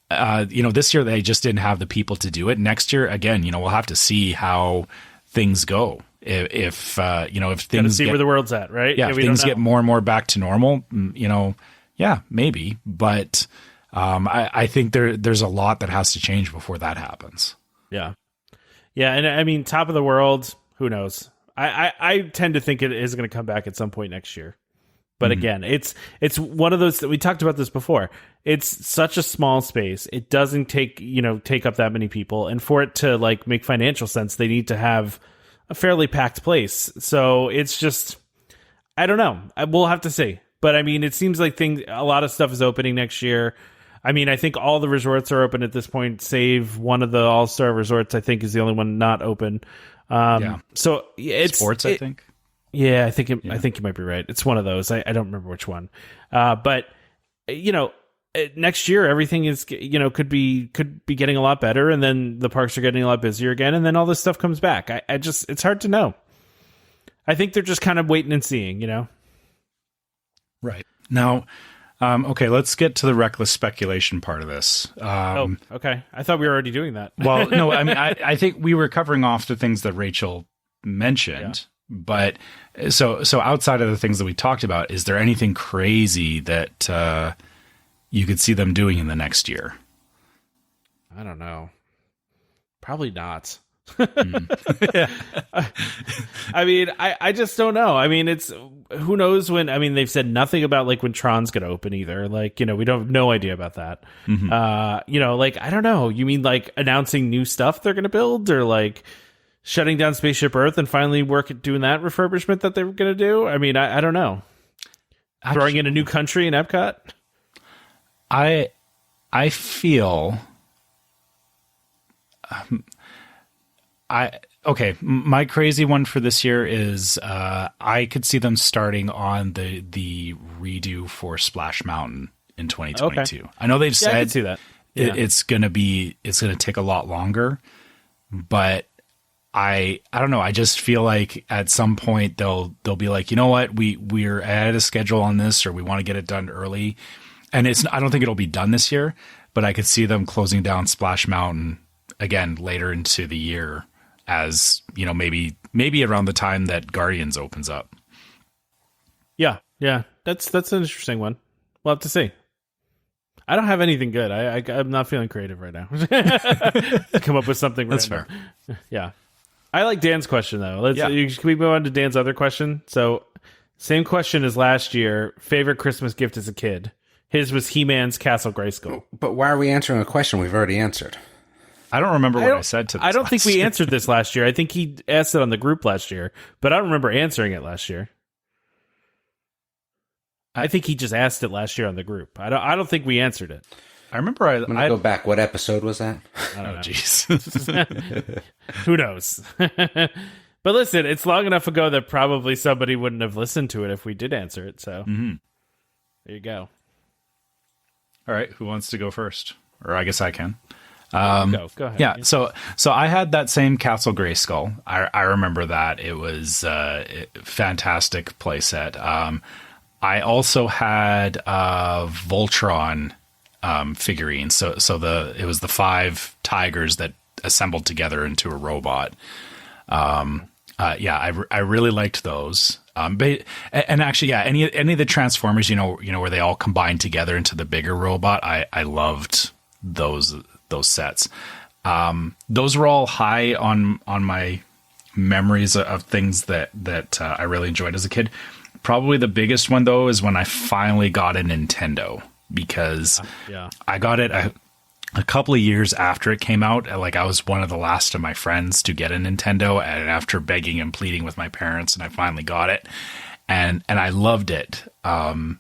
This year they just didn't have the people to do it. Next year, again, we'll have to see how things go. If things see where the world's at, right? Yeah, if things get more and more back to normal, maybe. But I think there's a lot that has to change before that happens. Yeah. Yeah. And I mean, Top of the World, who knows? I tend to think it is going to come back at some point next year. But again, it's one of those that we talked about this before. It's such a small space. It doesn't take up that many people, and for it to like make financial sense, they need to have a fairly packed place. So it's just, I don't know. We'll have to see. But I mean, it seems like a lot of stuff is opening next year. I mean, I think all the resorts are open at this point, save one of the all-star resorts. I think is the only one not open. So it's sports. I think. Yeah, I think you might be right. It's one of those. I don't remember which one. But next year everything is could be getting a lot better, and then the parks are getting a lot busier again, and then all this stuff comes back. I just, it's hard to know. I think they're just kind of waiting and seeing. Right now. Okay, let's get to the reckless speculation part of this. Okay. I thought we were already doing that. Well, no, I mean, I think we were covering off the things that Rachel mentioned, but so outside of the things that we talked about, is there anything crazy that you could see them doing in the next year? I don't know. Probably not. I mean, I just don't know. I mean, it's, who knows when. I mean, they've said nothing about like when Tron's gonna open either. Like, we don't have no idea about that. Like, I don't know. You mean like announcing new stuff they're gonna build, or like shutting down Spaceship Earth and finally doing that refurbishment that they were gonna do? I mean, I don't know. Throwing in a new country in Epcot. I feel. Okay, my crazy one for this year is I could see them starting on the redo for Splash Mountain in 2022. Okay. I know they've said I can see that. It's gonna take a lot longer, but I don't know. I just feel like at some point they'll be like, you know what, we're ahead of schedule on this, or we want to get it done early, and I don't think it'll be done this year, but I could see them closing down Splash Mountain again later into the year. As maybe around the time that Guardians opens up. Yeah. That's an interesting one. We'll have to see. I don't have anything good. I'm not feeling creative right now. Come up with something. That's random. fair. Yeah, I like Dan's question though. Can we move on to Dan's other question? So, same question as last year. Favorite Christmas gift as a kid. His was He-Man's Castle Grayskull. But why are we answering a question we've already answered? I don't remember what I said to this. I don't think we answered this last year. I think he asked it on the group last year, but I don't remember answering it last year. I think he just asked it last year on the group. I don't think we answered it. I remember I'm going to go back. What episode was that? Oh, jeez. Who knows? But listen, it's long enough ago that probably somebody wouldn't have listened to it if we did answer it. So There you go. All right. Who wants to go first? Or I guess I can. Go ahead. Yeah, so I had that same Castle Grayskull. I remember that. It was a fantastic playset. I also had a Voltron figurine. So it was the 5 tigers that assembled together into a robot. I really liked those. And actually, any of the Transformers, where they all combine together into the bigger robot, I loved those sets. Those were all high on my memories of things that I really enjoyed as a kid. Probably the biggest one though is when I finally got a Nintendo, because I got it a couple of years after it came out. Like, I was one of the last of my friends to get a Nintendo, and after begging and pleading with my parents, and I finally got it, and I loved it. I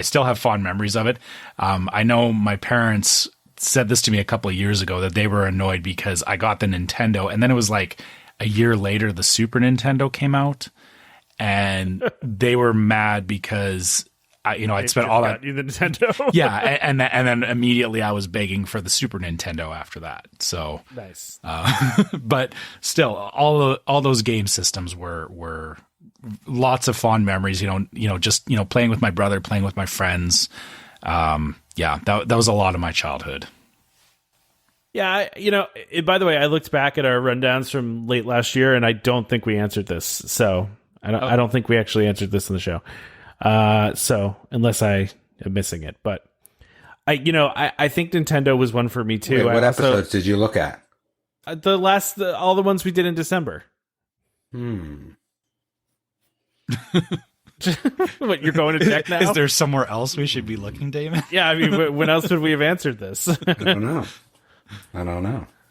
still have fond memories of it. I know my parents said this to me a couple of years ago, that they were annoyed because I got the Nintendo, and then it was like a year later the Super Nintendo came out, and they were mad because I'd spent all that. You the Nintendo. Yeah, and then immediately I was begging for the Super Nintendo after that. So nice. But still, all those game systems were lots of fond memories. Just playing with my brother, playing with my friends. That was a lot of my childhood. Yeah, by the way, I looked back at our rundowns from late last year, and I don't think we answered this. So I don't think we actually answered this in the show. So unless I am missing it, but I think Nintendo was one for me too. Wait, what episodes did you look at? All the ones we did in December. What, you're going to check now? Is there somewhere else we should be looking, Damon? Yeah, I mean, when else would we have answered this? I don't know.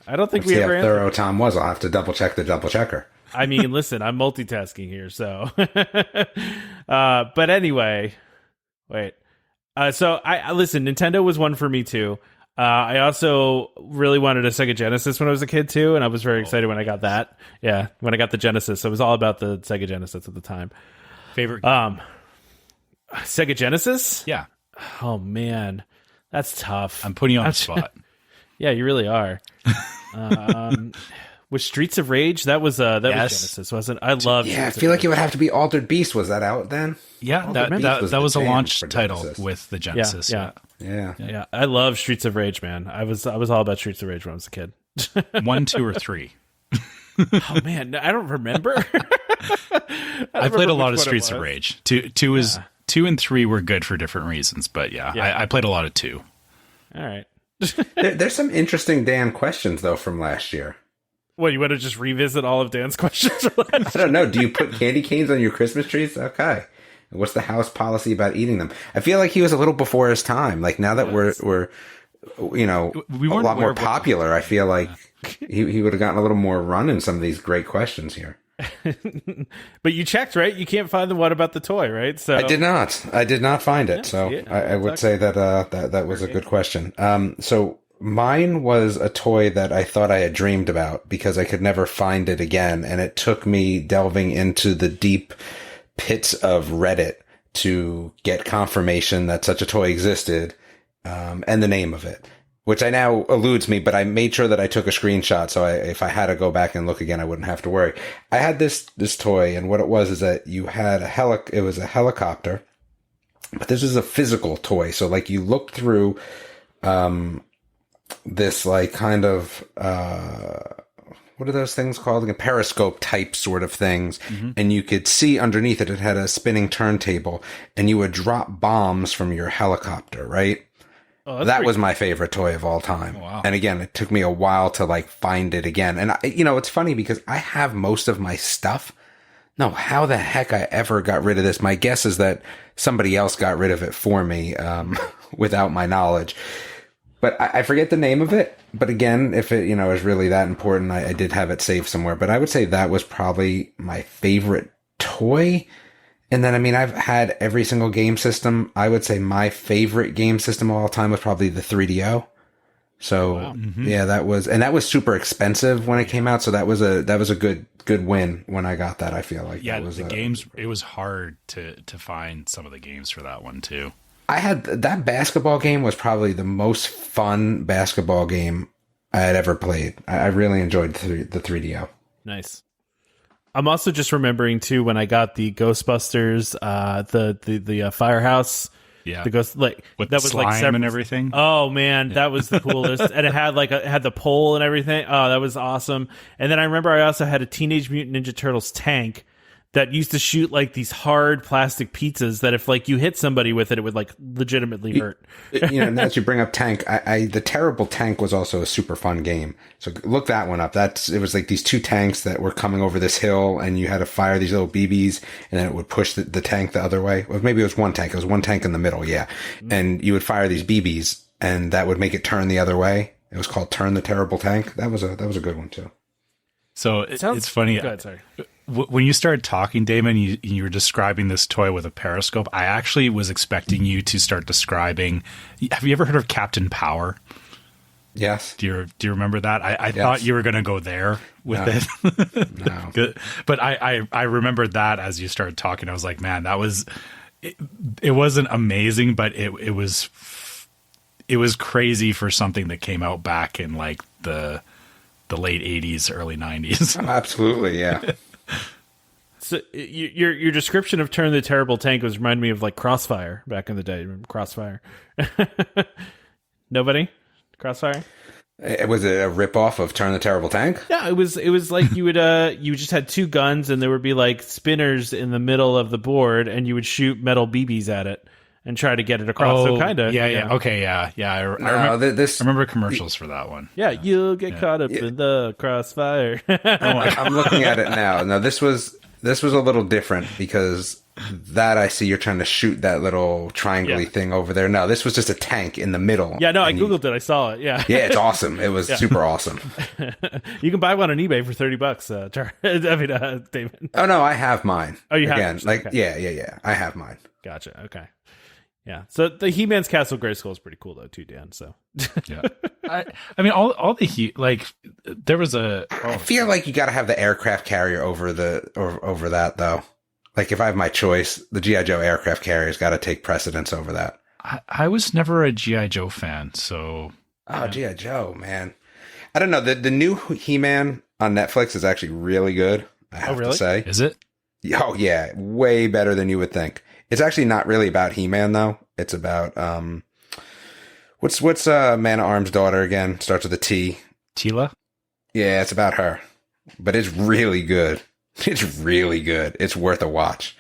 I don't think Let's we see ever how answered. thorough Tom was. I'll have to double check the double checker. I mean, listen, I'm multitasking here, so. But anyway, wait. So I listen. Nintendo was one for me too. I also really wanted a Sega Genesis when I was a kid too, and I was very excited when I got that. Yeah, when I got the Genesis, it was all about the Sega Genesis at the time. Favorite? Sega Genesis? Yeah. Oh man, that's tough. I'm putting you on the spot. Yeah, you really are. Was Streets of Rage? That was Yes. Genesis, wasn't it? I love. Yeah, I feel like it would have to be Altered Beast. Was that out then? Yeah, Altered Beast that was a the jam launch for title Genesis. with the Genesis. Yeah. Yeah. I love Streets of Rage, man. I was all about Streets of Rage when I was a kid. 1, 2, or 3. Oh man, I don't remember. I played a lot of Streets of Rage. Two and 3 were good for different reasons, but yeah. I played a lot of 2. All right. There's some interesting Dan questions though from last year. What, you want to just revisit all of Dan's questions? I don't know. Do you put candy canes on your Christmas trees? Okay. What's the house policy about eating them? I feel like he was a little before his time. Like now that we're We a weren't lot aware more of what- popular, I feel like he would have gotten a little more run in some of these great questions here. But you checked, right? You can't find the one about the toy, right? So I did not find it. So yeah, I would say that that was a good question. So mine was a toy that I thought I had dreamed about because I could never find it again. And it took me delving into the deep pits of Reddit to get confirmation that such a toy existed, and the name of it, which I now eludes me, but I made sure that I took a screenshot. So if I had to go back and look again, I wouldn't have to worry. I had this toy, and what it was is that you had it was a helicopter, but this is a physical toy. So like you looked through, this like kind of, what are those things called? Like a periscope type sort of things. Mm-hmm. And you could see underneath it, it had a spinning turntable, and you would drop bombs from your helicopter, right? Oh, that was my favorite toy of all time. Oh, wow. And again, it took me a while to like find it again. And it's funny because I have most of my stuff. No, how the heck I ever got rid of this? My guess is that somebody else got rid of it for me, without my knowledge. But I forget the name of it. But again, if it, is really that important, I did have it saved somewhere. But I would say that was probably my favorite toy. And then, I've had every single game system. I would say my favorite game system of all time was probably the 3DO. So, wow. Mm-hmm. Yeah, that was super expensive when it came out. So that was a good win when I got that. I feel like yeah, that was games. It was hard to find some of the games for that one too. I had that basketball game was probably the most fun basketball game I had ever played. I really enjoyed the 3DO. Nice. I'm also just remembering too when I got the Ghostbusters, the firehouse. Yeah, the ghost with that the was slime like and everything. Oh man, that was the coolest, and it had had the pole and everything. Oh, that was awesome. And then I remember I also had a Teenage Mutant Ninja Turtles tank that used to shoot like these hard plastic pizzas that if like you hit somebody with it, it would like legitimately hurt. Now that you bring up tank, the Terrible Tank was also a super fun game. So look that one up. It was like these two tanks that were coming over this hill, and you had to fire these little BBs, and then it would push the tank the other way. Or maybe it was one tank. It was one tank in the middle. Yeah. Mm-hmm. And you would fire these BBs, and that would make it turn the other way. It was called Turn the Terrible Tank. That was a good one too. So it's funny. Go ahead, sorry. When you started talking, Damon, you were describing this toy with a periscope. I actually was expecting you to start describing. Have you ever heard of Captain Power? Yes. Do you remember that? I thought you were going to go there with it. No. Good. But I remembered that as you started talking. I was like, man, that was it wasn't amazing, but it was crazy for something that came out back in like the late 80s, early 90s. Absolutely, yeah. So your description of Turn the Terrible Tank was reminding me of like Crossfire back in the day. Remember Crossfire? Nobody? Crossfire? Was it a ripoff of Turn the Terrible Tank? Yeah, it was like you would you just had two guns and there would be like spinners in the middle of the board and you would shoot metal BBs at it. and try to get it across. So kind of. Yeah. Okay. Yeah. I remember commercials for that one. Yeah. You'll get caught up in the crossfire. I'm looking at it now. No, this was a little different because that I see you're trying to shoot that little triangle-y thing over there. No, this was just a tank in the middle. Yeah, no, I Googled it. I saw it. Yeah. Yeah, it's awesome. It was super awesome. You can buy one on eBay for $30. David. Oh, no, I have mine. Oh, you Again, have? like, Okay. yeah. I have mine. Gotcha. Okay. Yeah. So the He-Man's Castle Grayskull is pretty cool though too, Dan. So yeah. I mean, all the there was a. I feel like you got to have the aircraft carrier over that though. Like if I have my choice, the G.I. Joe aircraft carrier's got to take precedence over that. I was never a G.I. Joe fan, so. Oh, G.I. Joe, man. I don't know. The new He-Man on Netflix is actually really good, I have to say. Is it? Oh, yeah. Way better than you would think. It's actually not really about He-Man, though. It's about, what's Man at Arm's daughter again? Starts with a T. Tila? Yeah, it's about her. But it's really good. It's really good. It's worth a watch.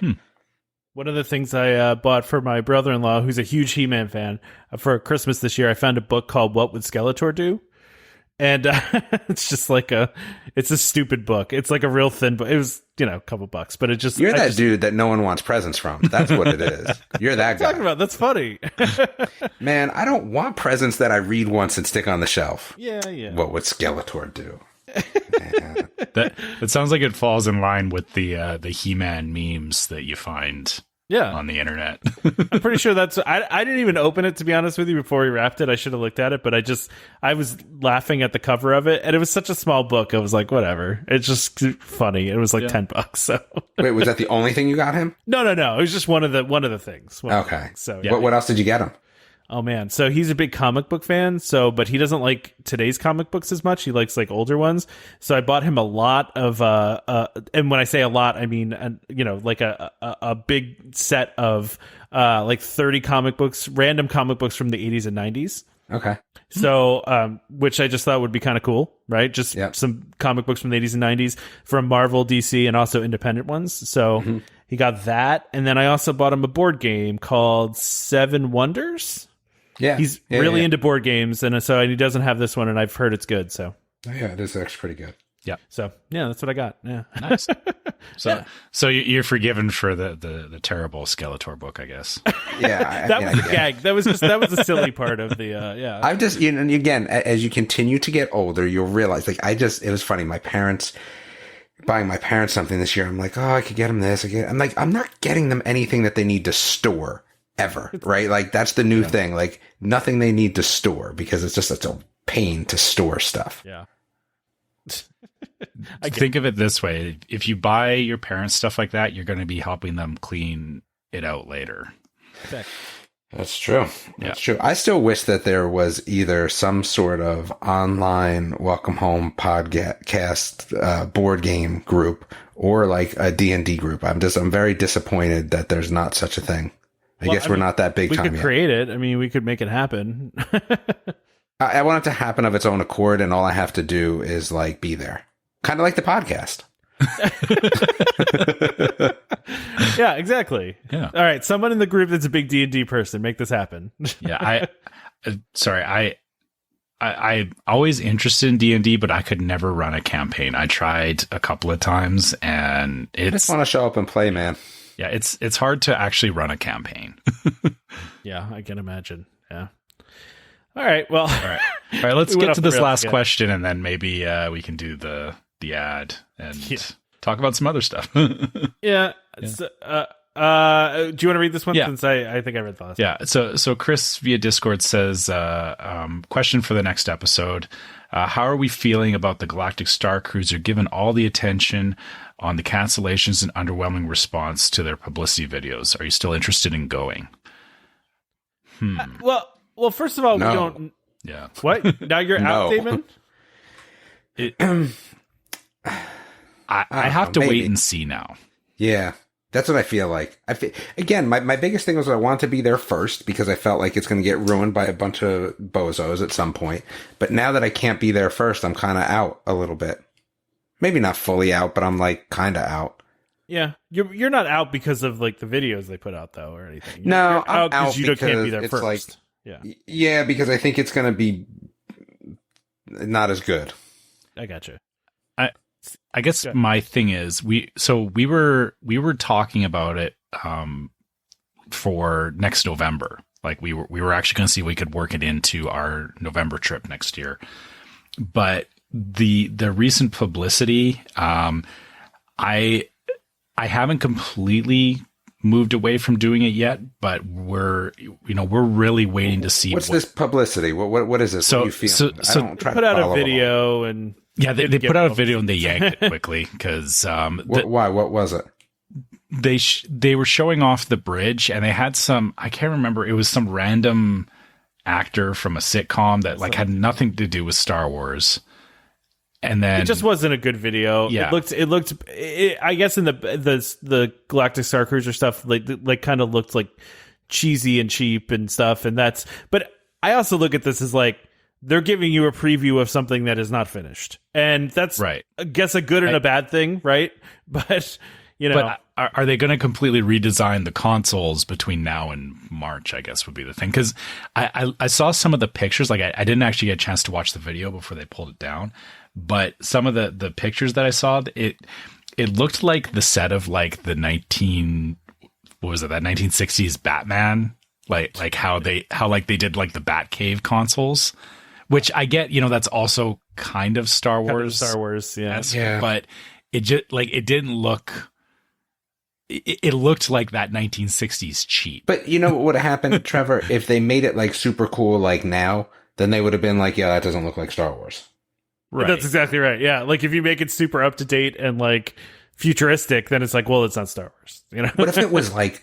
One of the things I bought for my brother-in-law, who's a huge He-Man fan, for Christmas this year, I found a book called What Would Skeletor Do? And it's just like it's a stupid book. It's like a real thin book. It was, a couple bucks, but it just... You're that dude that no one wants presents from. That's what it is. You're that guy. Talking about, that's funny. Man, I don't want presents that I read once and stick on the shelf. Yeah. What would Skeletor do? That sounds like it falls in line with the He-Man memes that you find on the internet. I'm pretty sure I didn't even open it, to be honest with you, before we wrapped it. I should have looked at it, but I was laughing at the cover of it, and it was such a small book. I was like, whatever. It's just funny. It was like $10. So wait, was that the only thing you got him? No. It was just one of the things. Okay. So what else did you get him? Oh man, so he's a big comic book fan, but he doesn't like today's comic books as much. He likes like older ones. So I bought him a lot of and when I say a lot, I mean like a big set of like 30 comic books, random comic books from the 80s and 90s. Okay. So which I just thought would be kind of cool, right? Just some comic books from the 80s and 90s from Marvel, DC, and also independent ones. So he got that, and then I also bought him a board game called Seven Wonders. Yeah, he's really into board games, and so he doesn't have this one, and I've heard it's good. So, it is actually pretty good. Yeah. So, that's what I got. Yeah, nice. So you're forgiven for the terrible Skeletor book, I guess. Yeah, that was a gag. That was a silly part of the. I've just and again, as you continue to get older, you'll realize. Like it was funny. Buying my parents something this year. I'm like, oh, I could get them this. I'm like, I'm not getting them anything that they need to store. Ever, right? Like that's the new thing. Like nothing they need to store because it's just such a pain to store stuff. Yeah. Think of it this way: if you buy your parents stuff like that, you're going to be helping them clean it out later. Exactly. That's true. That's true. I still wish that there was either some sort of online welcome home podcast board game group or like a D&D group. I'm very disappointed that there's not such a thing. I guess we're not that big time yet. We could create it. I mean, we could make it happen. I want it to happen of its own accord, and all I have to do is like be there. Kind of like the podcast. Yeah, exactly. Yeah. All right, someone in the group that's a big D&D person, make this happen. Yeah, I'm always interested in D&D, but I could never run a campaign. I tried a couple of times, and I just want to show up and play, man. Yeah, it's hard to actually run a campaign. Yeah, I can imagine. Yeah. All right. Well. All right. Let's get to this last question, and then maybe we can do the ad and talk about some other stuff. Yeah. So, do you want to read this one? Yeah. Since I think I read the last. Yeah. So Chris via Discord says, question for the next episode. How are we feeling about the Galactic Starcruiser given all the attention on the cancellations and underwhelming response to their publicity videos? Are you still interested in going? Well, first of all, no. we don't. Yeah. What? Now you're out, Damon? I have to wait and see now. Yeah. That's what I feel like. Again, my biggest thing was I wanted to be there first because I felt like it's going to get ruined by a bunch of bozos at some point. But now that I can't be there first, I'm kind of out a little bit. Maybe not fully out, but I'm like kind of out. Yeah, you're not out because of like the videos they put out though or anything. No, you're I'm out because you can't be there it's first. like, yeah, yeah, because I think it's going to be not as good. I gotcha. I guess my thing is we were talking about it for next November. Like we were actually going to see if we could work it into our November trip next year. But the recent publicity, I haven't completely moved away from doing it yet, but we're really waiting to see what's this publicity. What is this? So, what do you feel? I don't try put out a video and they put out a video and they yanked it quickly because why? What was it? They were showing off the bridge and they had some, I can't remember, it was some random actor from a sitcom that like had nothing to do with Star Wars. And then it just wasn't a good video. Yeah. It looked I guess in the Galactic Starcruiser stuff like kind of looked like cheesy and cheap and stuff, and but I also look at this as like they're giving you a preview of something that is not finished. And that's right. I guess a good and a bad thing, right? But but are they going to completely redesign the consoles between now and March, I guess would be the thing. Because I saw some of the pictures. Like I didn't actually get a chance to watch the video before they pulled it down. But some of the pictures that I saw, it looked like the set of like the 1960s Batman. Like how they did like the Batcave consoles. Which I get, that's also kind of Star Wars. Star Wars, yeah. But it just like it didn't look. It looked like that 1960s cheap. But you know what would have happened, Trevor? If they made it like super cool like now, then they would have been like, yeah, that doesn't look like Star Wars. Right. That's exactly right. Yeah, like if you make it super up to date and like futuristic, then it's like, well, it's not Star Wars. What if it was like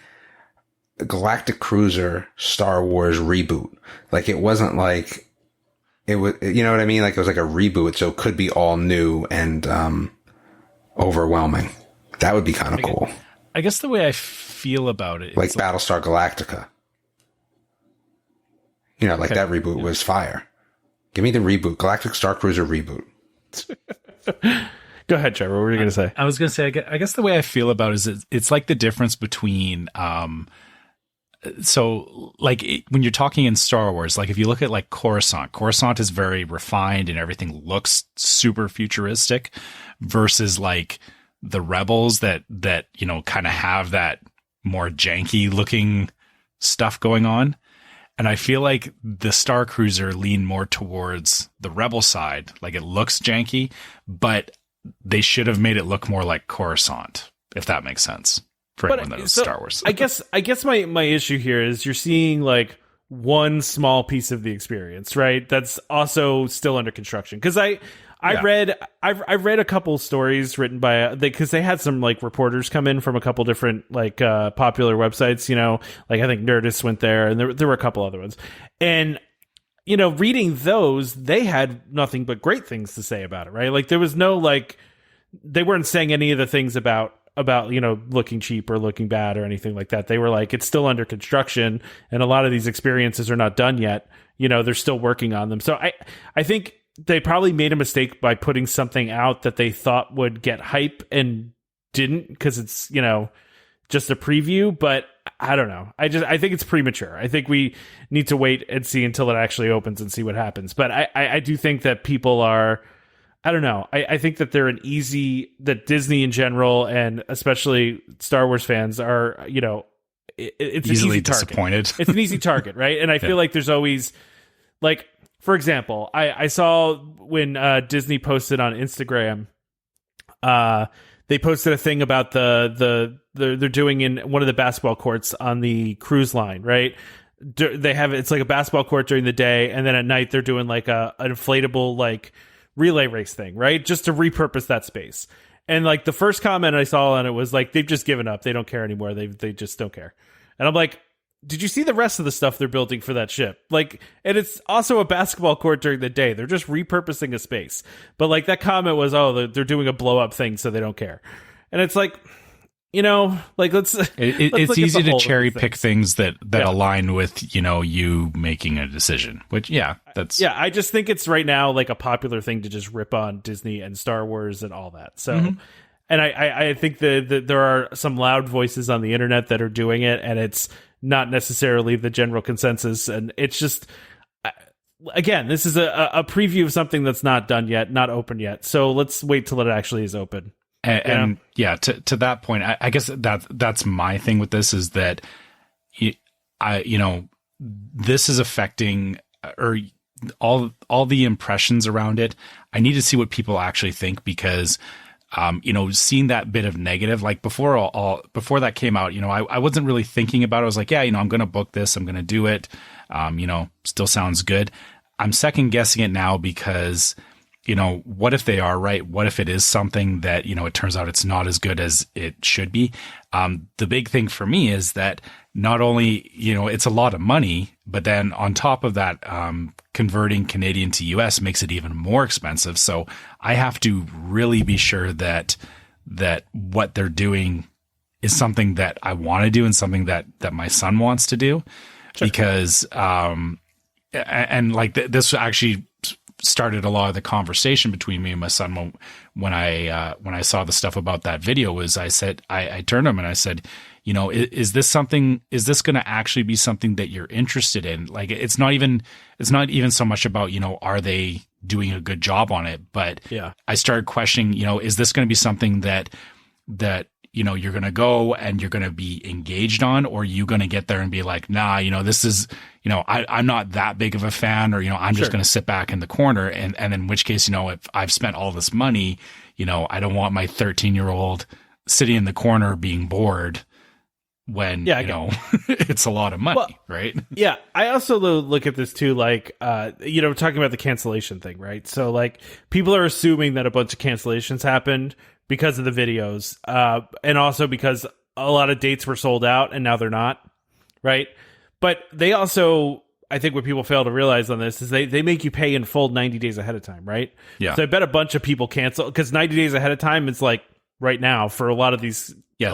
a Galactic Cruiser Star Wars reboot? Like it wasn't like it was. You know what I mean? Like it was like a reboot, so it could be all new and overwhelming. That would be kind of cool. I guess the way I feel about it, like Battlestar Galactica. Like that reboot was fire. Give me the reboot, Galactic Starcruiser reboot. Go ahead, Trevor. What were you going to say? I was going to say, I guess the way I feel about it is it's like the difference between, so like when you're talking in Star Wars, like if you look at like Coruscant is very refined and everything looks super futuristic versus like the Rebels that kind of have that more janky looking stuff going on. And I feel like the Star Cruiser leaned more towards the Rebel side. Like it looks janky, but they should have made it look more like Coruscant, if that makes sense for anyone that knows Star Wars. I guess my issue here is you're seeing like one small piece of the experience, right? That's also still under construction. Because I've read a couple stories written by because they had some like reporters come in from a couple different like popular websites, like I think Nerdist went there, and there were a couple other ones, and reading those, they had nothing but great things to say about it, right? Like there was no like they weren't saying any of the things about looking cheap or looking bad or anything like that. They were like, it's still under construction, and a lot of these experiences are not done yet. They're still working on them. So I think they probably made a mistake by putting something out that they thought would get hype and didn't, because it's, just a preview. But I don't know. I think it's premature. I think we need to wait and see until it actually opens and see what happens. But I do think that people are, I don't know. I think that they're that Disney in general, and especially Star Wars fans are, it's easily an easy disappointed. It's an easy target, right? And I feel like there's always like, for example, I saw when Disney posted on Instagram, they posted a thing about they're doing in one of the basketball courts on the cruise line, right? It's like a basketball court during the day, and then at night they're doing like an inflatable like relay race thing, right? Just to repurpose that space. And like the first comment I saw on it was like, they've just given up. They don't care anymore. They just don't care. And I'm like, did you see the rest of the stuff they're building for that ship? Like, and it's also a basketball court during the day. They're just repurposing a space. But like that comment was, oh, they're doing a blow up thing, so they don't care. And it's like, like let's. It's easy to cherry pick things that align with you making a decision. Which I just think it's right now like a popular thing to just rip on Disney and Star Wars and all that. So. Mm-hmm. And I think that there are some loud voices on the internet that are doing it, and it's not necessarily the general consensus. And it's just, again, this is a preview of something that's not done yet, not open yet. So let's wait till it actually is open. And yeah, to that point, I guess that's my thing with this is that this is affecting or all the impressions around it. I need to see what people actually think because, seeing that bit of negative, like before that came out, I wasn't really thinking about it. I was like, yeah, I'm going to book this. I'm going to do it. Still sounds good. I'm second guessing it now because, what if they are right? What if it is something that, it turns out it's not as good as it should be? The big thing for me is that not only, it's a lot of money, but then on top of that, converting Canadian to US makes it even more expensive. So I have to really be sure that what they're doing is something that I want to do and something that my son wants to do. Sure. Because, this actually started a lot of the conversation between me and my son when I saw the stuff about that video. Was I said I turned to him and I said, is this going to actually be something that you're interested in? Like, it's not even so much about, are they doing a good job on it? But yeah, I started questioning, is this going to be something that you're going to go and you're going to be engaged on, or are you going to get there and be like, nah, this is, I'm not that big of a fan, or, I'm just going to sit back in the corner. And in which case, if I've spent all this money, I don't want my 13-year-old sitting in the corner being bored when, it's a lot of money, right? Yeah. I also look at this too, like, talking about the cancellation thing, right? So like people are assuming that a bunch of cancellations happened because of the videos, and also because a lot of dates were sold out and now they're not, right? But they also, I think what people fail to realize on this is they make you pay in full 90 days ahead of time, right? Yeah. So I bet a bunch of people cancel because 90 days ahead of time is like right now for a lot of these. Yeah,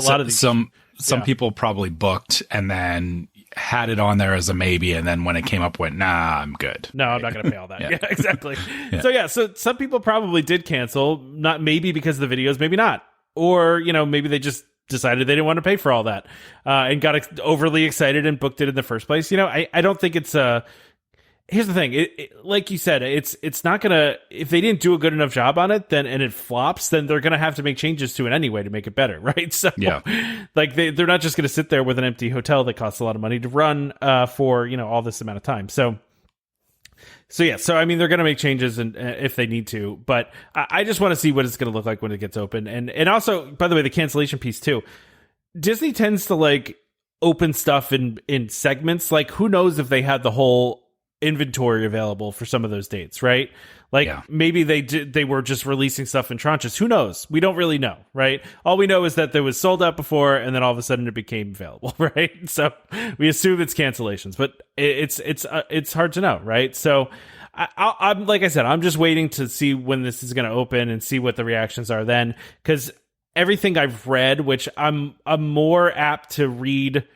some people probably booked and then had it on there as a maybe, and then when it came up, went, nah, I'm good. No, I'm not going to pay all that. Yeah, exactly. Yeah. So some people probably did cancel, not maybe because of the videos, maybe not, or maybe they just decided they didn't want to pay for all that, and got overly excited and booked it in the first place. I don't think it's here's the thing. It, like you said, it's not gonna, if they didn't do a good enough job on it, then and it flops, then they're gonna have to make changes to it anyway to make it better, right? So yeah, like they're not just gonna sit there with an empty hotel that costs a lot of money to run for all this amount of time. So I mean, they're gonna make changes and if they need to, but I just want to see what it's gonna look like when it gets open. And also, by the way, the cancellation piece too. Disney tends to like open stuff in segments. Like, who knows if they had the whole inventory available for some of those dates, right? Like maybe they were just releasing stuff in tranches. Who knows? We don't really know, right? All we know is that there was sold out before and then all of a sudden it became available, right? So we assume it's cancellations, but it's hard to know, right? So I'm like I said, I'm just waiting to see when this is going to open and see what the reactions are then, because everything I've read, which I'm more apt to read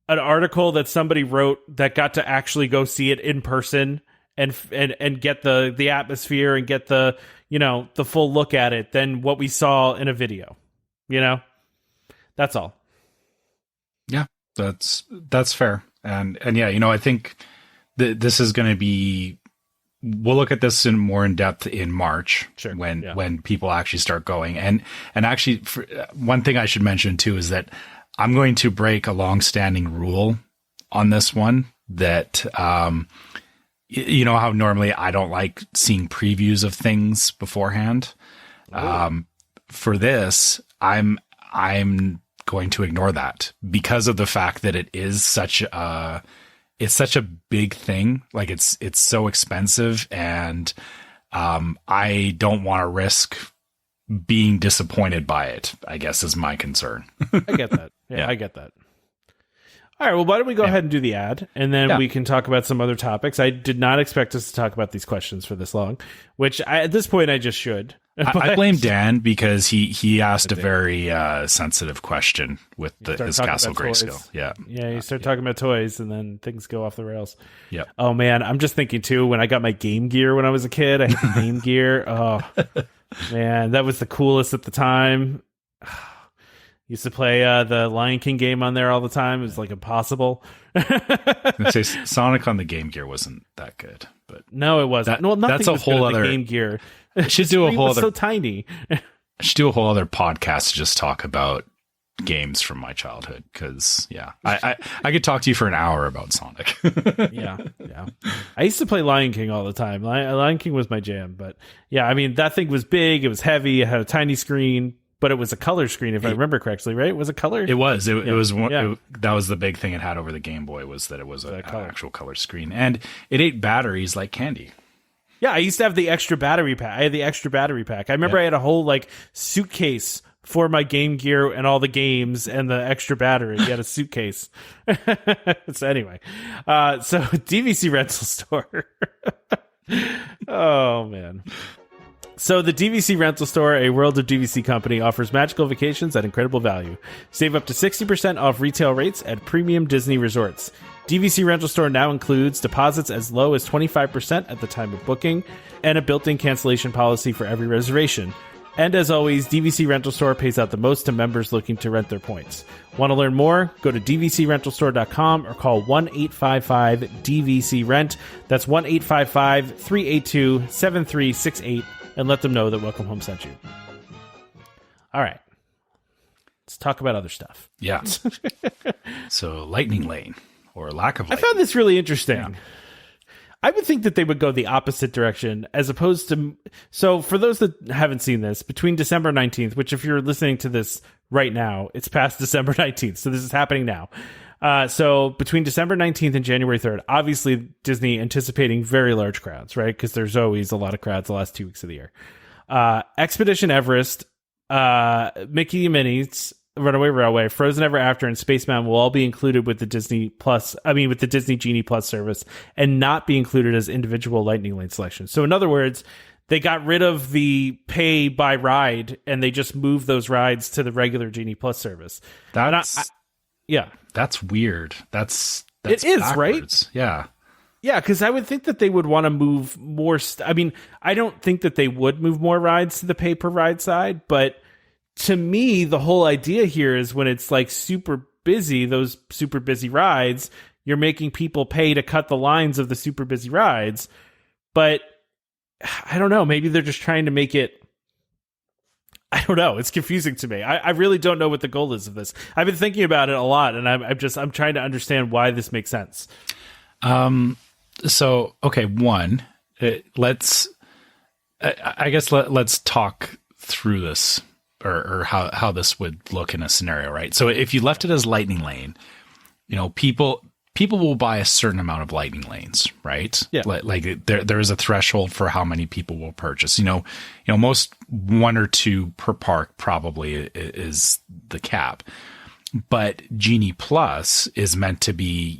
an article that somebody wrote that got to actually go see it in person and get the atmosphere and get the the full look at it than what we saw in a video. That's all. Yeah, that's fair. And yeah, I think this is going to be, we'll look at this more in depth in March, sure, when people actually start going. And actually, one thing I should mention too is that I'm going to break a long-standing rule on this one that, how normally I don't like seeing previews of things beforehand. For this, I'm going to ignore that because of the fact that it is such a big thing. Like it's so expensive, and I don't want to risk being disappointed by it, I guess, is my concern. I get that. Yeah, I get that. All right, well, why don't we go ahead and do the ad, and then we can talk about some other topics. I did not expect us to talk about these questions for this long, which at this point I just should. I blame Dan because he asked a very sensitive question with his Castle Grayskull. Yeah, you start talking about toys, and then things go off the rails. Yeah. Oh man, I'm just thinking too. When I got my Game Gear when I was a kid, I had the Game Gear. Oh man, that was the coolest at the time. Used to play the Lion King game on there all the time. It was like impossible. I say Sonic on the Game Gear wasn't that good, but no, it wasn't. Well, nothing that's a was whole good at other the Game Gear. Should do a whole other. So tiny. I should do a whole other podcast to just talk about games from my childhood, because I could talk to you for an hour about Sonic. yeah I used to play Lion King all the time. Lion King was my jam. But yeah, I mean, that thing was big, it was heavy, it had a tiny screen, but it was a color screen, if I remember correctly, right? Was it color? It was that was the big thing it had over the Game Boy, was that it was an actual color screen, and it ate batteries like candy. Yeah, I used to have the extra battery pack. I had the extra battery pack. I remember I had a whole like suitcase for my Game Gear and all the games and the extra battery. You had a suitcase. So anyway, so DVC rental store. Oh man. So the DVC rental store, a World of DVC company, offers magical vacations at incredible value. Save up to 60% off retail rates at premium Disney resorts. DVC rental store now includes deposits as low as 25% at the time of booking and a built-in cancellation policy for every reservation. And as always, DVC Rental Store pays out the most to members looking to rent their points. Want to learn more? Go to dvcrentalstore.com or call 1-855-DVC-RENT. That's 1-855-382-7368 and let them know that Welcome Home sent you. All right. Let's talk about other stuff. Yeah. So Lightning Lane, or lack of lightning. I found this really interesting. Yeah. I would think that they would go the opposite direction, as opposed to... So for those that haven't seen this, between December 19th, which if you're listening to this right now, it's past December 19th, so this is happening now. So between December 19th and January 3rd, obviously Disney anticipating very large crowds, right? Because there's always a lot of crowds the last 2 weeks of the year. Expedition Everest, Mickey and Minnie's, Runaway Railway, Frozen Ever After, and Spaceman will all be included with the Disney Genie Plus service and not be included as individual Lightning Lane selections. So in other words, they got rid of the pay by ride and they just moved those rides to the regular Genie Plus service. That's weird. That's it is backwards. right. Yeah. Yeah, because I would think that they would want to move more. I don't think that they would move more rides to the pay per ride side, but to me, the whole idea here is when it's like super busy, those super busy rides, you're making people pay to cut the lines of the super busy rides. But I don't know, maybe they're just trying to make it, I don't know. It's confusing to me. I really don't know what the goal is of this. I've been thinking about it a lot, and I'm trying to understand why this makes sense. So, okay, let's talk through this. Or how this would look in a scenario, right? So if you left it as Lightning Lane, people will buy a certain amount of Lightning Lanes, right? Yeah. Like there is a threshold for how many people will purchase. Most 1 or 2 per park probably is the cap. But Genie Plus is meant to be,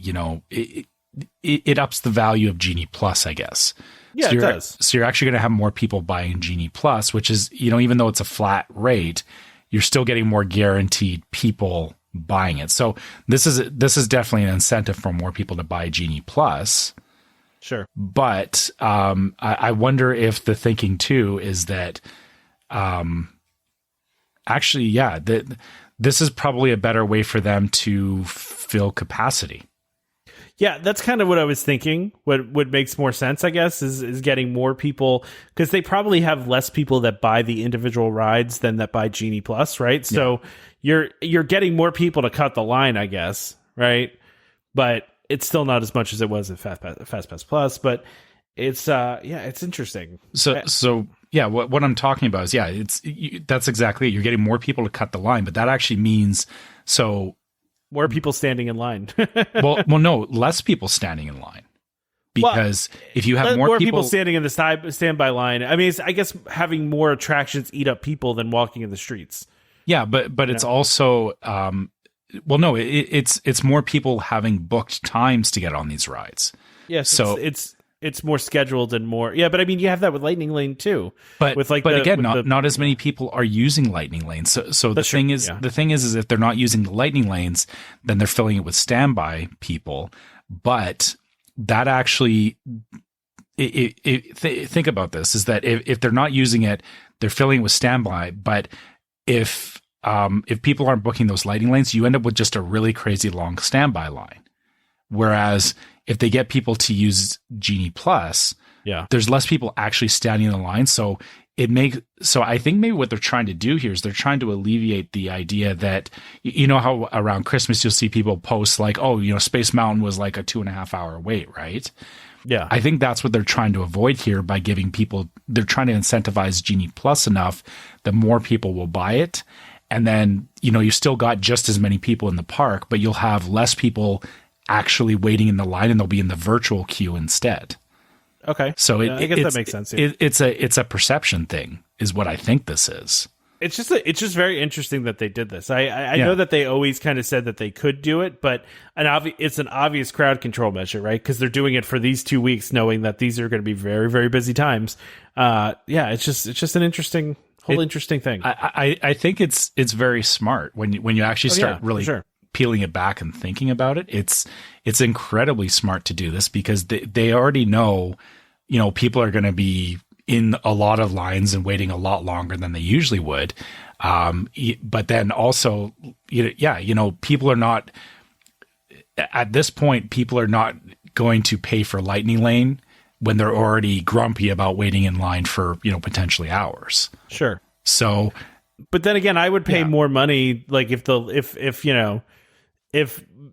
it ups the value of Genie Plus, I guess. Yeah, it does. So you're actually going to have more people buying Genie Plus, which is, even though it's a flat rate, you're still getting more guaranteed people buying it. So this is definitely an incentive for more people to buy Genie Plus. Sure. But I wonder if the thinking too is that this is probably a better way for them to fill capacity. Yeah, that's kind of what I was thinking. What makes more sense, I guess, is getting more people, because they probably have less people that buy the individual rides than that buy Genie Plus, right? Yeah. So you're getting more people to cut the line, I guess, right? But it's still not as much as it was at FastPass Plus, but it's it's interesting. So what I'm talking about is that's exactly it. You're getting more people to cut the line, but that actually means more people standing in line. well, no, less people standing in line. Because if you have more people standing in the standby line, I mean, I guess having more attractions eat up people than walking in the streets. Yeah, but it's also it's more people having booked times to get on these rides. Yes, so it's more scheduled and more. Yeah, but I mean, you have that with Lightning Lane too. But not as many people are using Lightning Lanes. So the thing is if they're not using the Lightning Lanes, then they're filling it with standby people. But that actually, think about this: is that if they're not using it, they're filling it with standby. But if if people aren't booking those lightning lanes, you end up with just a really crazy long standby line. Whereas if they get people to use Genie Plus, there's less people actually standing in the line. So I think maybe what they're trying to do here is they're trying to alleviate the idea that, you know, how around Christmas you'll see people post like, oh, you know, Space Mountain was like a 2.5 hour wait, right? Yeah. I think that's what they're trying to avoid here by giving people, they're trying to incentivize Genie Plus enough that more people will buy it. And then, you know, you still got just as many people in the park, but you'll have less people actually waiting in the line, and they'll be in the virtual queue instead. Okay. So I guess that makes sense. Yeah. It's a perception thing is what I think this is. It's just very interesting that they did this. I know that they always kind of said that they could do it, but it's an obvious crowd control measure, right? Because they're doing it for these 2 weeks, knowing that these are going to be very, very busy times. It's just an interesting thing. I think it's very smart when you actually start really peeling it back and thinking about it. It's incredibly smart to do this because they already know, you know, people are going to be in a lot of lines and waiting a lot longer than they usually would. But then also, you know, people are not, at this point, people are not going to pay for Lightning Lane when they're already grumpy about waiting in line for, you know, potentially hours. Sure. So, but then again, I would pay more money. Like if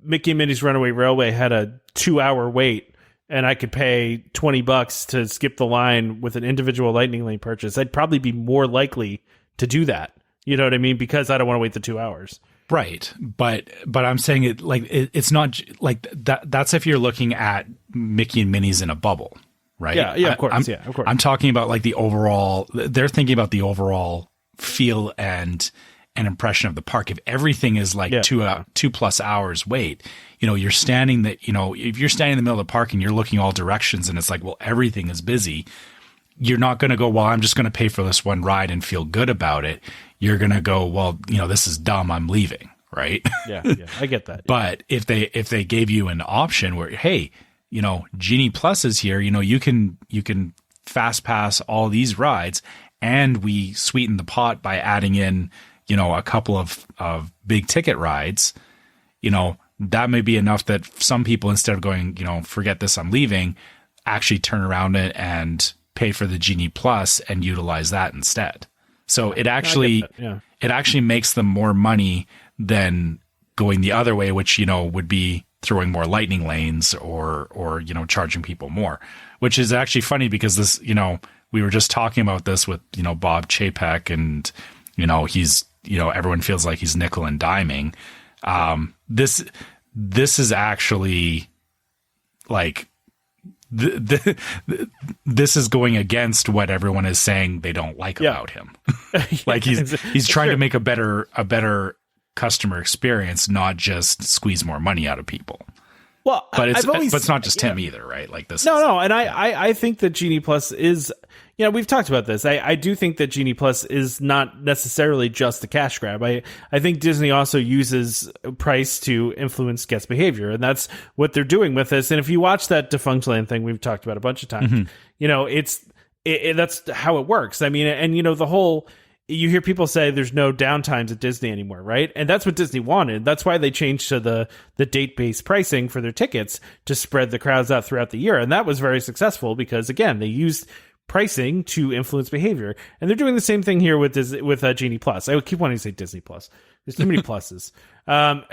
Mickey and Minnie's Runaway Railway had a 2-hour wait, and I could pay $20 to skip the line with an individual Lightning Lane purchase, I'd probably be more likely to do that. You know what I mean? Because I don't want to wait the 2 hours. Right. But I'm saying it's not like that. That's if you're looking at Mickey and Minnie's in a bubble, right? Yeah, of course. Of course. I'm talking about like the overall, they're thinking about the overall feel and an impression of the park. If everything is like 2+ hours wait, you know, you're standing that, you know, if you're standing in the middle of the park and you're looking all directions and it's like, well, everything is busy, you're not going to go, well, I'm just going to pay for this one ride and feel good about it. You're going to go, well, you know, this is dumb, I'm leaving. Right. Yeah. I get that. But if they gave you an option where, hey, you know, Genie Plus is here, you know, you can fast pass all these rides, and we sweeten the pot by adding in, you know, a couple of big ticket rides, you know, that may be enough that some people, instead of going, you know, forget this, I'm leaving, actually turn around it and pay for the Genie Plus and utilize that instead. So it actually makes them more money than going the other way, which, you know, would be throwing more lightning lanes or, you know, charging people more, which is actually funny because this, you know, we were just talking about this with, you know, Bob Chapek, and, you know, he's, you know, everyone feels like he's nickel and diming. This is actually like, this is going against what everyone is saying they don't like about him. Like he's trying to make a better customer experience, not just squeeze more money out of people. Well, but it's not just him either, right? Like this. No. And I think that Genie Plus is, you know, we've talked about this. I do think that Genie Plus is not necessarily just a cash grab. I think Disney also uses price to influence guest behavior, and that's what they're doing with this. And if you watch that Defunct Land thing we've talked about a bunch of times, you know, that's how it works. I mean, and you know, you hear people say there's no downtimes at Disney anymore, right? And that's what Disney wanted. That's why they changed to the date-based pricing for their tickets to spread the crowds out throughout the year. And that was very successful because, again, they used pricing to influence behavior. And they're doing the same thing here with Genie Plus. I keep wanting to say Disney Plus. There's too many pluses. But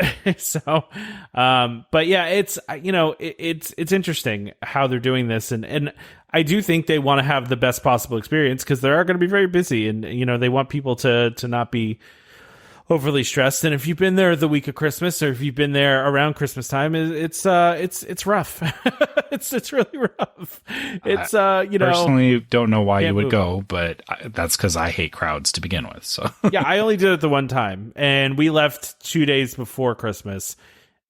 yeah, it's, you know, it's interesting how they're doing this. And I do think they want to have the best possible experience because they are going to be very busy, and, you know, they want people to not be overly stressed. And if you've been there the week of Christmas, or if you've been there around Christmas time, it's rough. it's really rough. It's, you know, personally don't know why you would go, but that's because I hate crowds to begin with. So yeah, I only did it the one time, and we left 2 days before Christmas.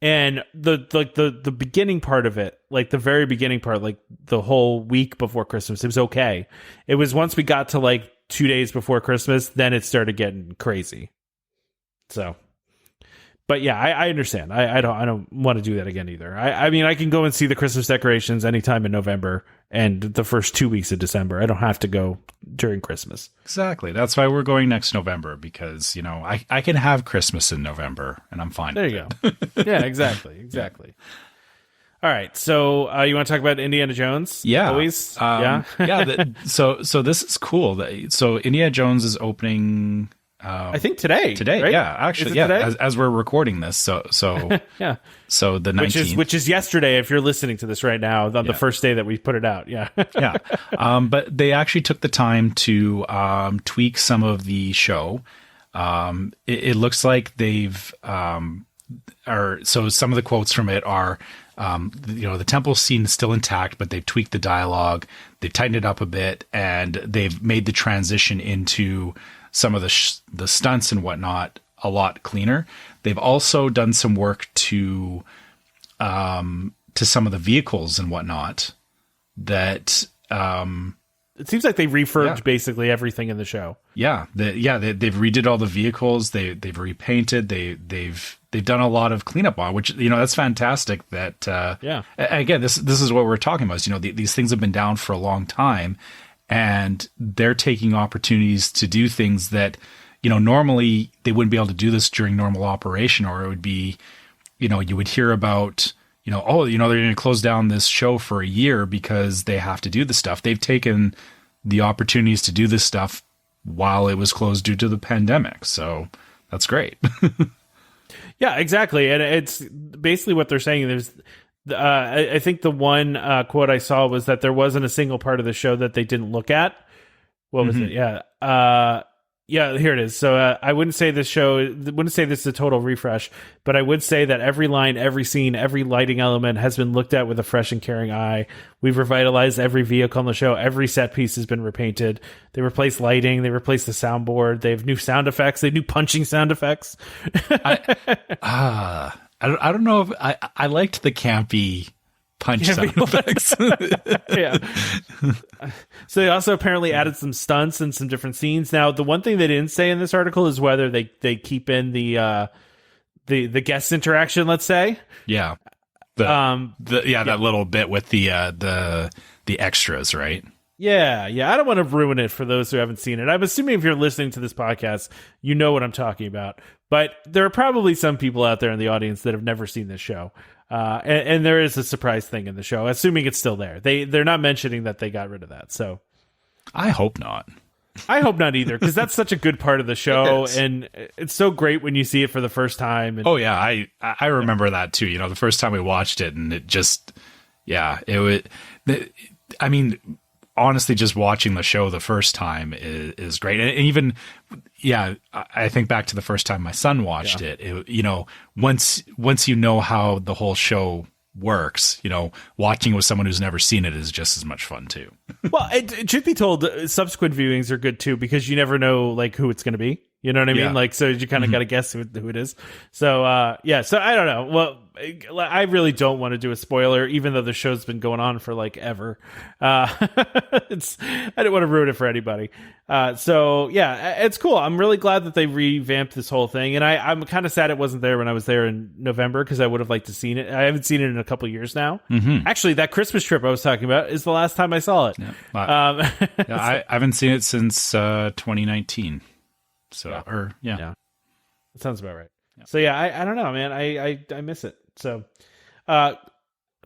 And the beginning part of it, like the very beginning part, like the whole week before Christmas, it was okay. It was once we got to like 2 days before Christmas, then it started getting crazy. So, But yeah, I understand. I don't want to do that again either. I mean, I can go and see the Christmas decorations anytime in November and the first 2 weeks of December. I don't have to go during Christmas. Exactly. That's why we're going next November, because, I can have Christmas in November and I'm fine. There you go. Yeah, exactly. All right. So you want to talk about Indiana Jones? Yeah. Always? Yeah. So this is cool. So Indiana Jones is opening... I think today. Right? Yeah, actually, yeah. Today? As we're recording this, so yeah. So the 19th, which is yesterday. If you're listening to this right now, on the first day that we put it out, yeah, yeah. But they actually took the time to tweak some of the show. It looks like they've so some of the quotes from it are, the temple scene is still intact, but they've tweaked the dialogue, they've tightened it up a bit, and they've made the transition into some of the stunts and whatnot a lot cleaner. They've also done some work to some of the vehicles and whatnot that it seems like they refurbed basically everything in the show. Yeah, they've redid all the vehicles. They've repainted. They've done a lot of cleanup on, which that's fantastic. That again, this is what we're talking about. These things have been down for a long time. And they're taking opportunities to do things that, normally they wouldn't be able to do this during normal operation, or it would be, you would hear about, they're going to close down this show for a year because they have to do this stuff. They've taken the opportunities to do this stuff while it was closed due to the pandemic. So that's great. Yeah, exactly. And it's basically what they're saying. There's, I think the one quote I saw was that there wasn't a single part of the show that they didn't look at. What was it? Yeah. Yeah, here it is. So I wouldn't say this is a total refresh, but I would say that every line, every scene, every lighting element has been looked at with a fresh and caring eye. We've revitalized every vehicle on the show. Every set piece has been repainted. They replaced lighting. They replaced the soundboard. They have new sound effects. They have new punching sound effects. I don't know if I liked the campy punch sound effects. Yeah. So they also apparently added some stunts and some different scenes. Now, the one thing they didn't say in this article is whether they keep in the guest interaction, let's say. Yeah. That little bit with the extras, right? Yeah. I don't want to ruin it for those who haven't seen it. I'm assuming if you're listening to this podcast, you know what I'm talking about. But there are probably some people out there in the audience that have never seen this show. And there is a surprise thing in the show, assuming it's still there. They're not mentioning that they got rid of that. So I hope not. I hope not either, because that's such a good part of the show. And it's so great when you see it for the first time. And, oh, yeah. I remember that, too. The first time we watched it, and it just, honestly, just watching the show the first time is great. And even, I think back to the first time my son watched it, once you know how the whole show works, watching with someone who's never seen it is just as much fun too. Well, truth be told, subsequent viewings are good too, because you never know who it's going to be. You know what I mean? So you kind of got to guess who it is. So, so I don't know. Well, I really don't want to do a spoiler, even though the show's been going on for ever. I didn't want to ruin it for anybody. It's cool. I'm really glad that they revamped this whole thing. And I'm kind of sad it wasn't there when I was there in November, because I would have liked to seen it. I haven't seen it in a couple of years now. Mm-hmm. Actually, that Christmas trip I was talking about is the last time I saw it. Yeah. I haven't seen it since 2019. So, that sounds about right. Yeah. So I don't know, man. I miss it. So,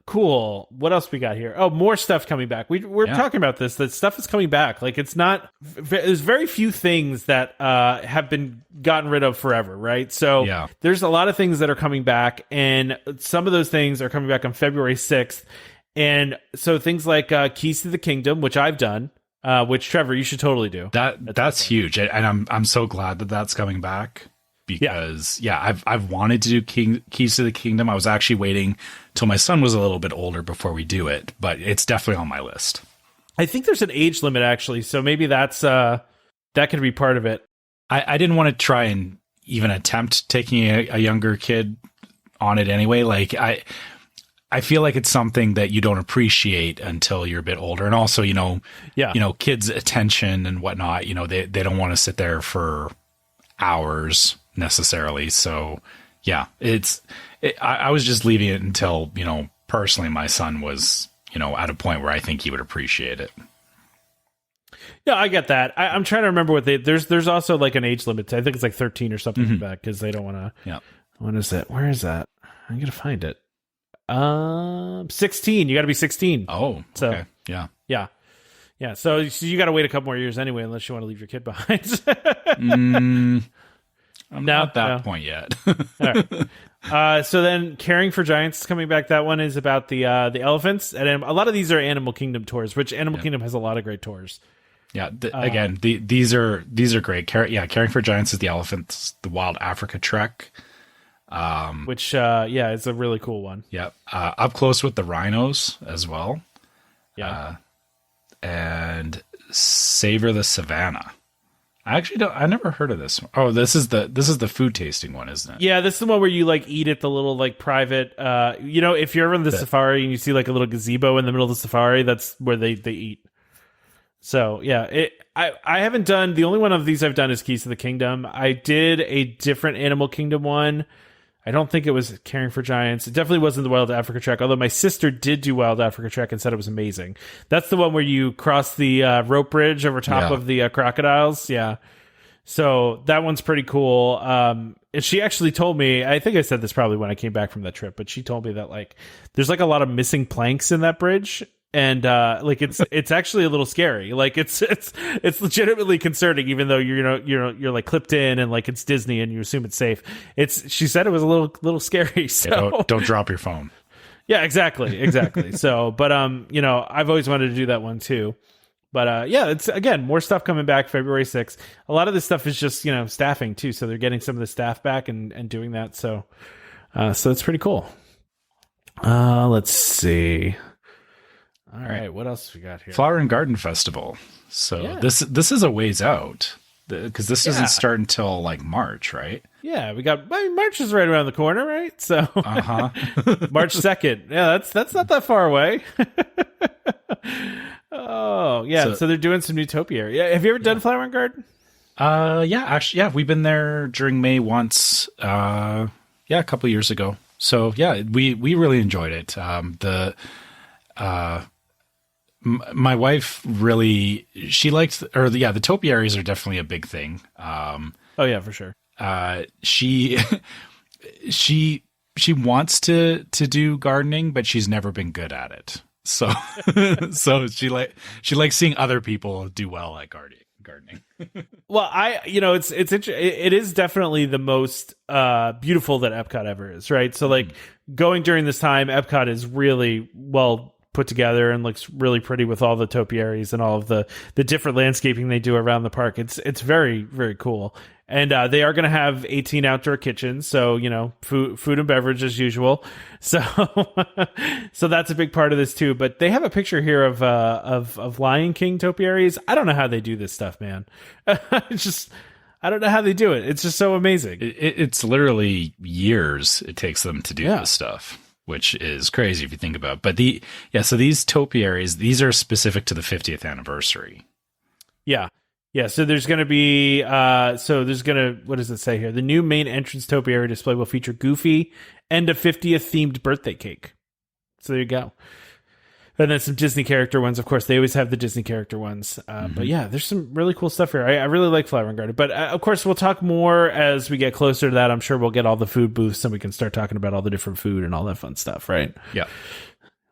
cool. What else we got here? Oh, more stuff coming back. We're talking about this. That stuff is coming back. It's not. There's very few things that have been gotten rid of forever, right? So there's a lot of things that are coming back, and some of those things are coming back on February 6th. And so things like Keys to the Kingdom, which I've done. Which, Trevor, you should totally do. That's huge, and I'm so glad that that's coming back, because I've wanted to do Keys to the Kingdom. I was actually waiting till my son was a little bit older before we do it, but it's definitely on my list. I think there's an age limit, actually, so maybe that's that could be part of it. I didn't want to try and even attempt taking a younger kid on it anyway. I feel like it's something that you don't appreciate until you're a bit older. And also, kids' attention and whatnot, they don't want to sit there for hours necessarily. So, Yeah, I was just leaving it until, personally my son was, at a point where I think he would appreciate it. Yeah, I get that. I'm trying to remember what there's also like an age limit. I think it's like 13 or something like that, because they don't want to. Yeah. What is it? Where is that? I'm gonna find it. 16. You got to be 16. Oh, so okay. Yeah. So you got to wait a couple more years anyway, unless you want to leave your kid behind. I'm not at that point yet. All right. So then, Caring for Giants is coming back. That one is about the elephants, and a lot of these are Animal Kingdom tours, which Animal Kingdom has a lot of great tours. Yeah. Again, these are great. Caring for Giants is the elephants, the Wild Africa Trek, which it's a really cool one. Yeah. Up Close with the Rhinos as well. Yeah. And Savor the Savannah. I never heard of this one. Oh, this is the food tasting one, isn't it? Yeah, this is the one where you like eat at the little like private. If you're ever in the safari and you see like a little gazebo in the middle of the safari, that's where they eat. So yeah, I haven't done, the only one of these I've done is Keys to the Kingdom. I did a different Animal Kingdom one. I don't think it was Caring for Giants. It definitely wasn't the Wild Africa Trek, although my sister did do Wild Africa Trek and said it was amazing. That's the one where you cross the rope bridge over top of the crocodiles. Yeah. So that one's pretty cool. And she actually told me, I think I said this probably when I came back from that trip, but she told me that like there's like a lot of missing planks in that bridge. And like it's actually a little scary. Like it's legitimately concerning, even though you're like clipped in and like it's Disney and you assume it's safe. She said it was a little scary. So don't drop your phone. Yeah, exactly. So, but I've always wanted to do that one too. But it's again more stuff coming back February 6th. A lot of this stuff is just staffing too, so they're getting some of the staff back and doing that. So it's pretty cool. Let's see. All right, what else we got here? Flower and Garden Festival. So this is a ways out, because this doesn't start until like March, right? Yeah, March is right around the corner, right? So March 2nd. Yeah, that's not that far away. Oh yeah, so they're doing some new topiary. Yeah, have you ever done Flower and Garden? Actually, we've been there during May once. A couple years ago. So yeah, we really enjoyed it. My wife really, she liked, the topiaries are definitely a big thing. Oh yeah, for sure. She wants to do gardening, but she's never been good at it. So, she likes seeing other people do well at gardening. Well, it is definitely the most beautiful that Epcot ever is, right? So like going during this time, Epcot is really well put together and looks really pretty with all the topiaries and all of the different landscaping they do around the park. It's very, very cool. And they are going to have 18 outdoor kitchens, so food and beverage as usual. So so that's a big part of this too. But they have a picture here of Lion King topiaries. I don't know how they do this stuff, man. I don't know how they do it. It's just so amazing. It's literally years it takes them to do this stuff, which is crazy if you think about it. But so these topiaries, these are specific to the 50th anniversary. Yeah. Yeah, so there's going to be, what does it say here? The new main entrance topiary display will feature Goofy and a 50th themed birthday cake. So there you go. And then some Disney character ones. Of course, they always have the Disney character ones. But yeah, there's some really cool stuff here. I really like Flower and Garden. But of course, we'll talk more as we get closer to that. I'm sure we'll get all the food booths and we can start talking about all the different food and all that fun stuff, right? Yeah.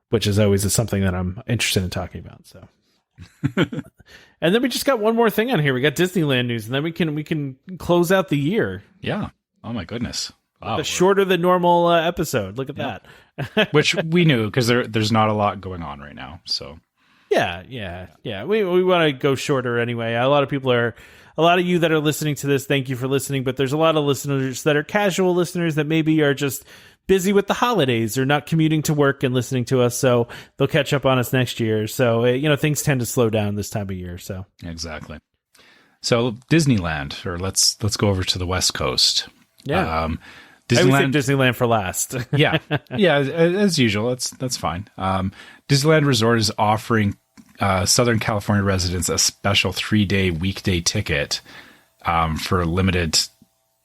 Which is always something that I'm interested in talking about, so. And then we just got one more thing on here. We got Disneyland news, and then we can close out the year. Yeah. Oh my goodness. Wow. A shorter than normal episode. Look at that. Which we knew because there's not a lot going on right now. So yeah. We want to go shorter anyway. A lot of you that are listening to this, thank you for listening. But there's a lot of listeners that are casual listeners that maybe are just busy with the holidays or not commuting to work and listening to us, so they'll catch up on us next year. So things tend to slow down this time of year. So exactly. So Disneyland, or let's go over to the West Coast. Yeah, Disneyland. I would say Disneyland for last. yeah, as usual. That's fine. Disneyland Resort is offering Southern California residents a special 3-day weekday ticket for a limited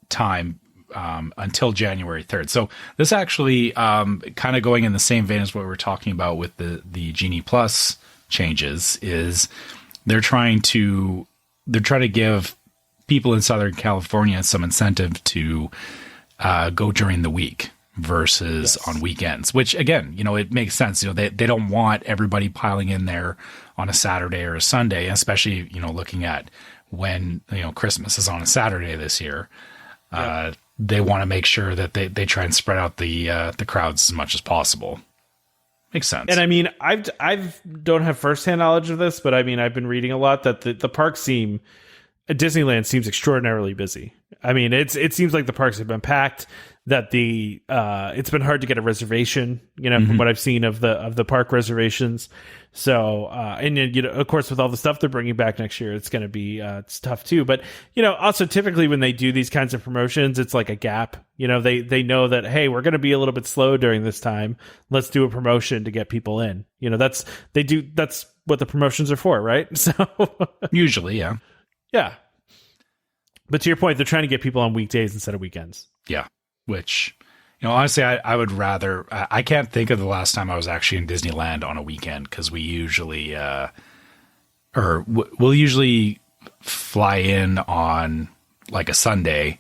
time. until January 3rd. So this actually kind of going in the same vein as what we were talking about with the Genie Plus changes is they're trying to give people in Southern California some incentive to go during the week versus on weekends, which again, it makes sense. They don't want everybody piling in there on a Saturday or a Sunday, especially, looking at when, Christmas is on a Saturday this year. They want to make sure that they try and spread out the crowds as much as possible. Makes sense. And I mean, I don't have firsthand knowledge of this, but I mean, I've been reading a lot that the parks Disneyland seems extraordinarily busy. I mean, it seems like the parks have been packed, that it's been hard to get a reservation, from what I've seen of the park reservations. So, and of course, with all the stuff they're bringing back next year, it's going to be, it's tough too. But, also typically when they do these kinds of promotions, it's like a gap, they know that, hey, we're going to be a little bit slow during this time. Let's do a promotion to get people in, that's what the promotions are for, right? So usually, yeah. Yeah. But to your point, they're trying to get people on weekdays instead of weekends. Yeah. Which, honestly, I would rather, I can't think of the last time I was actually in Disneyland on a weekend, because we usually, we'll usually fly in on like a Sunday,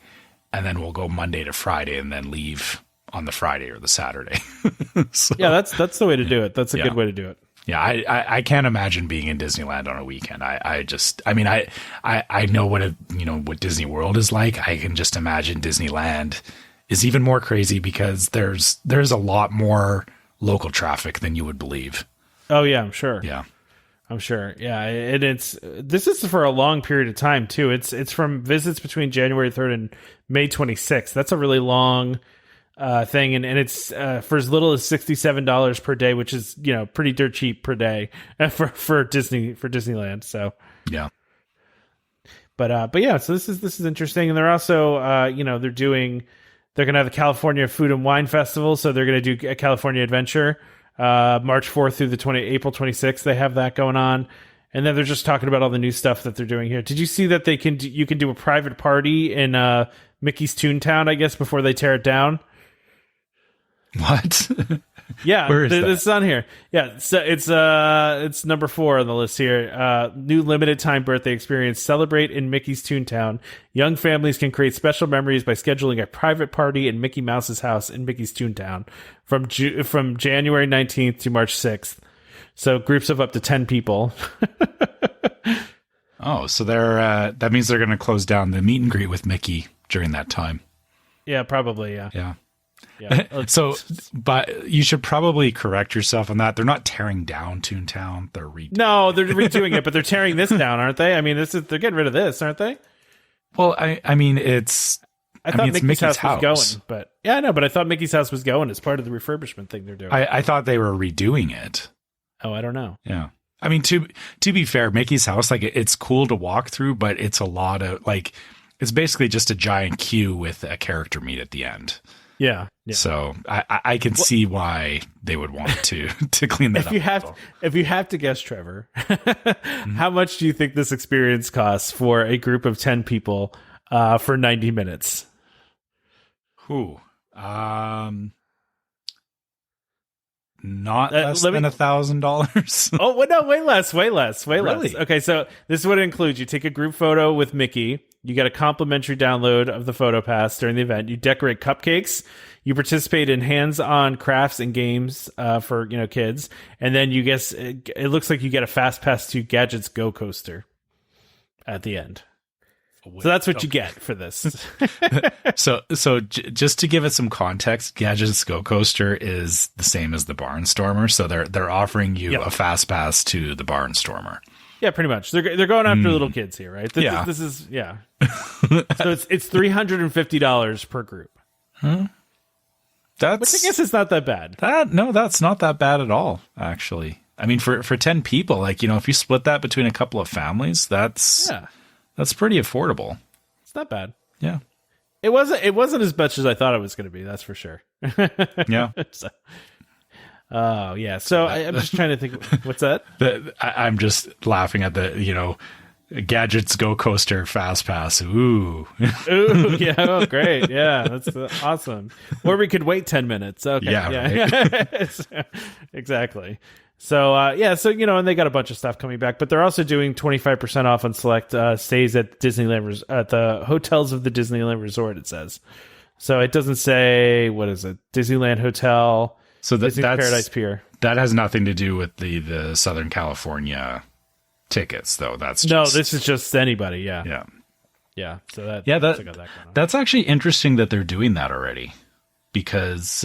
and then we'll go Monday to Friday and then leave on the Friday or the Saturday. So, yeah, that's the way to do it. That's a good way to do it. Yeah, I can't imagine being in Disneyland on a weekend. I know what Disney World is like. I can just imagine Disneyland is even more crazy because there's a lot more local traffic than you would believe. Oh yeah, I'm sure. Yeah. I'm sure. Yeah, and this is for a long period of time too. It's from visits between January 3rd and May 26th. That's a really long thing, and it's for as little as $67 per day, which is pretty dirt cheap per day for Disneyland. So yeah, but yeah, so this is interesting, and they're also they're gonna have the California Food and Wine Festival, so they're gonna do a California Adventure March 4th through April 26th. They have that going on. And then they're just talking about all the new stuff that they're doing here. Did you see that you can do a private party in Mickey's Toontown, I guess, before they tear it down? What? Yeah, where is that? It's on here. Yeah, so it's number 4 on the list here. New limited time birthday experience. Celebrate in Mickey's Toontown. Young families can create special memories by scheduling a private party in Mickey Mouse's house in Mickey's Toontown from January 19th to March 6th. So groups of up to 10 people. Oh, so that means they're going to close down the meet and greet with Mickey during that time. Yeah, probably. Yeah. Yeah. Yeah. So, but you should probably correct yourself on that. They're not tearing down Toontown. They're No, they're redoing it, but they're tearing this down, aren't they? I mean, they're getting rid of this, aren't they? Well, I mean, I thought Mickey's house was going, but yeah, I know, but I thought Mickey's house was going as part of the refurbishment thing they're doing. I thought they were redoing it. Oh, I don't know. Yeah. I mean, to be fair, Mickey's house, like, it's cool to walk through, but it's a lot of, like, it's basically just a giant queue with a character meet at the end. Yeah. So I can see why they would want to clean that up. If you have to guess, Trevor, how much do you think this experience costs for a group of 10 people for 90 minutes? Not less than $1,000. Oh, no, way less. Really? Okay, so this is what it includes. You take a group photo with Mickey. You get a complimentary download of the photo pass during the event. You decorate cupcakes. You participate in hands-on crafts and games for kids. And then you guess it looks like you get a fast pass to Gadget's Go Coaster at the end. So that's what you get for this. So just to give it some context, Gadget's Go Coaster is the same as the Barnstormer. So they're offering you a fast pass to the Barnstormer. Yeah, pretty much. They're going after little kids here, right? This is So it's $350 per group. Huh? Which I guess is not that bad. That's not that bad at all, actually. I mean, for 10 people, like, if you split that between a couple of families, that's pretty affordable. It's not bad. Yeah. It wasn't as much as I thought it was going to be, that's for sure. Yeah. Oh, yeah. So I'm just trying to think. What's that? I'm just laughing at the, Gadgets Go Coaster Fast Pass. Ooh. Ooh, yeah. Oh, great. Yeah, that's awesome. Or we could wait 10 minutes. Okay. Yeah. Right. Exactly. So, so, and they got a bunch of stuff coming back, but they're also doing 25% off on select stays at Disneyland, at the hotels of the Disneyland Resort, it says. So it doesn't say, what is it? Disneyland Hotel, so that's Paradise Pier. That has nothing to do with the Southern California tickets, though. This is just anybody. Yeah. So that got that going on. That's actually interesting that they're doing that already, because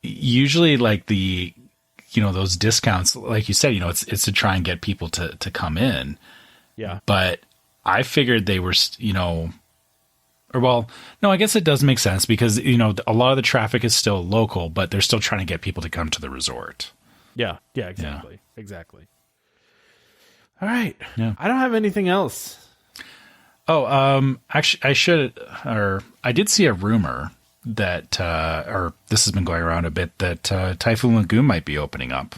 usually like those discounts, like you said, it's to try and get people to come in. Yeah. But I figured they were, I guess it does make sense because, a lot of the traffic is still local, but they're still trying to get people to come to the resort. Yeah. Yeah, exactly. Yeah. Exactly. All right. Yeah. I don't have anything else. Oh, actually I did see a rumor that, this has been going around a bit, that Typhoon Lagoon might be opening up.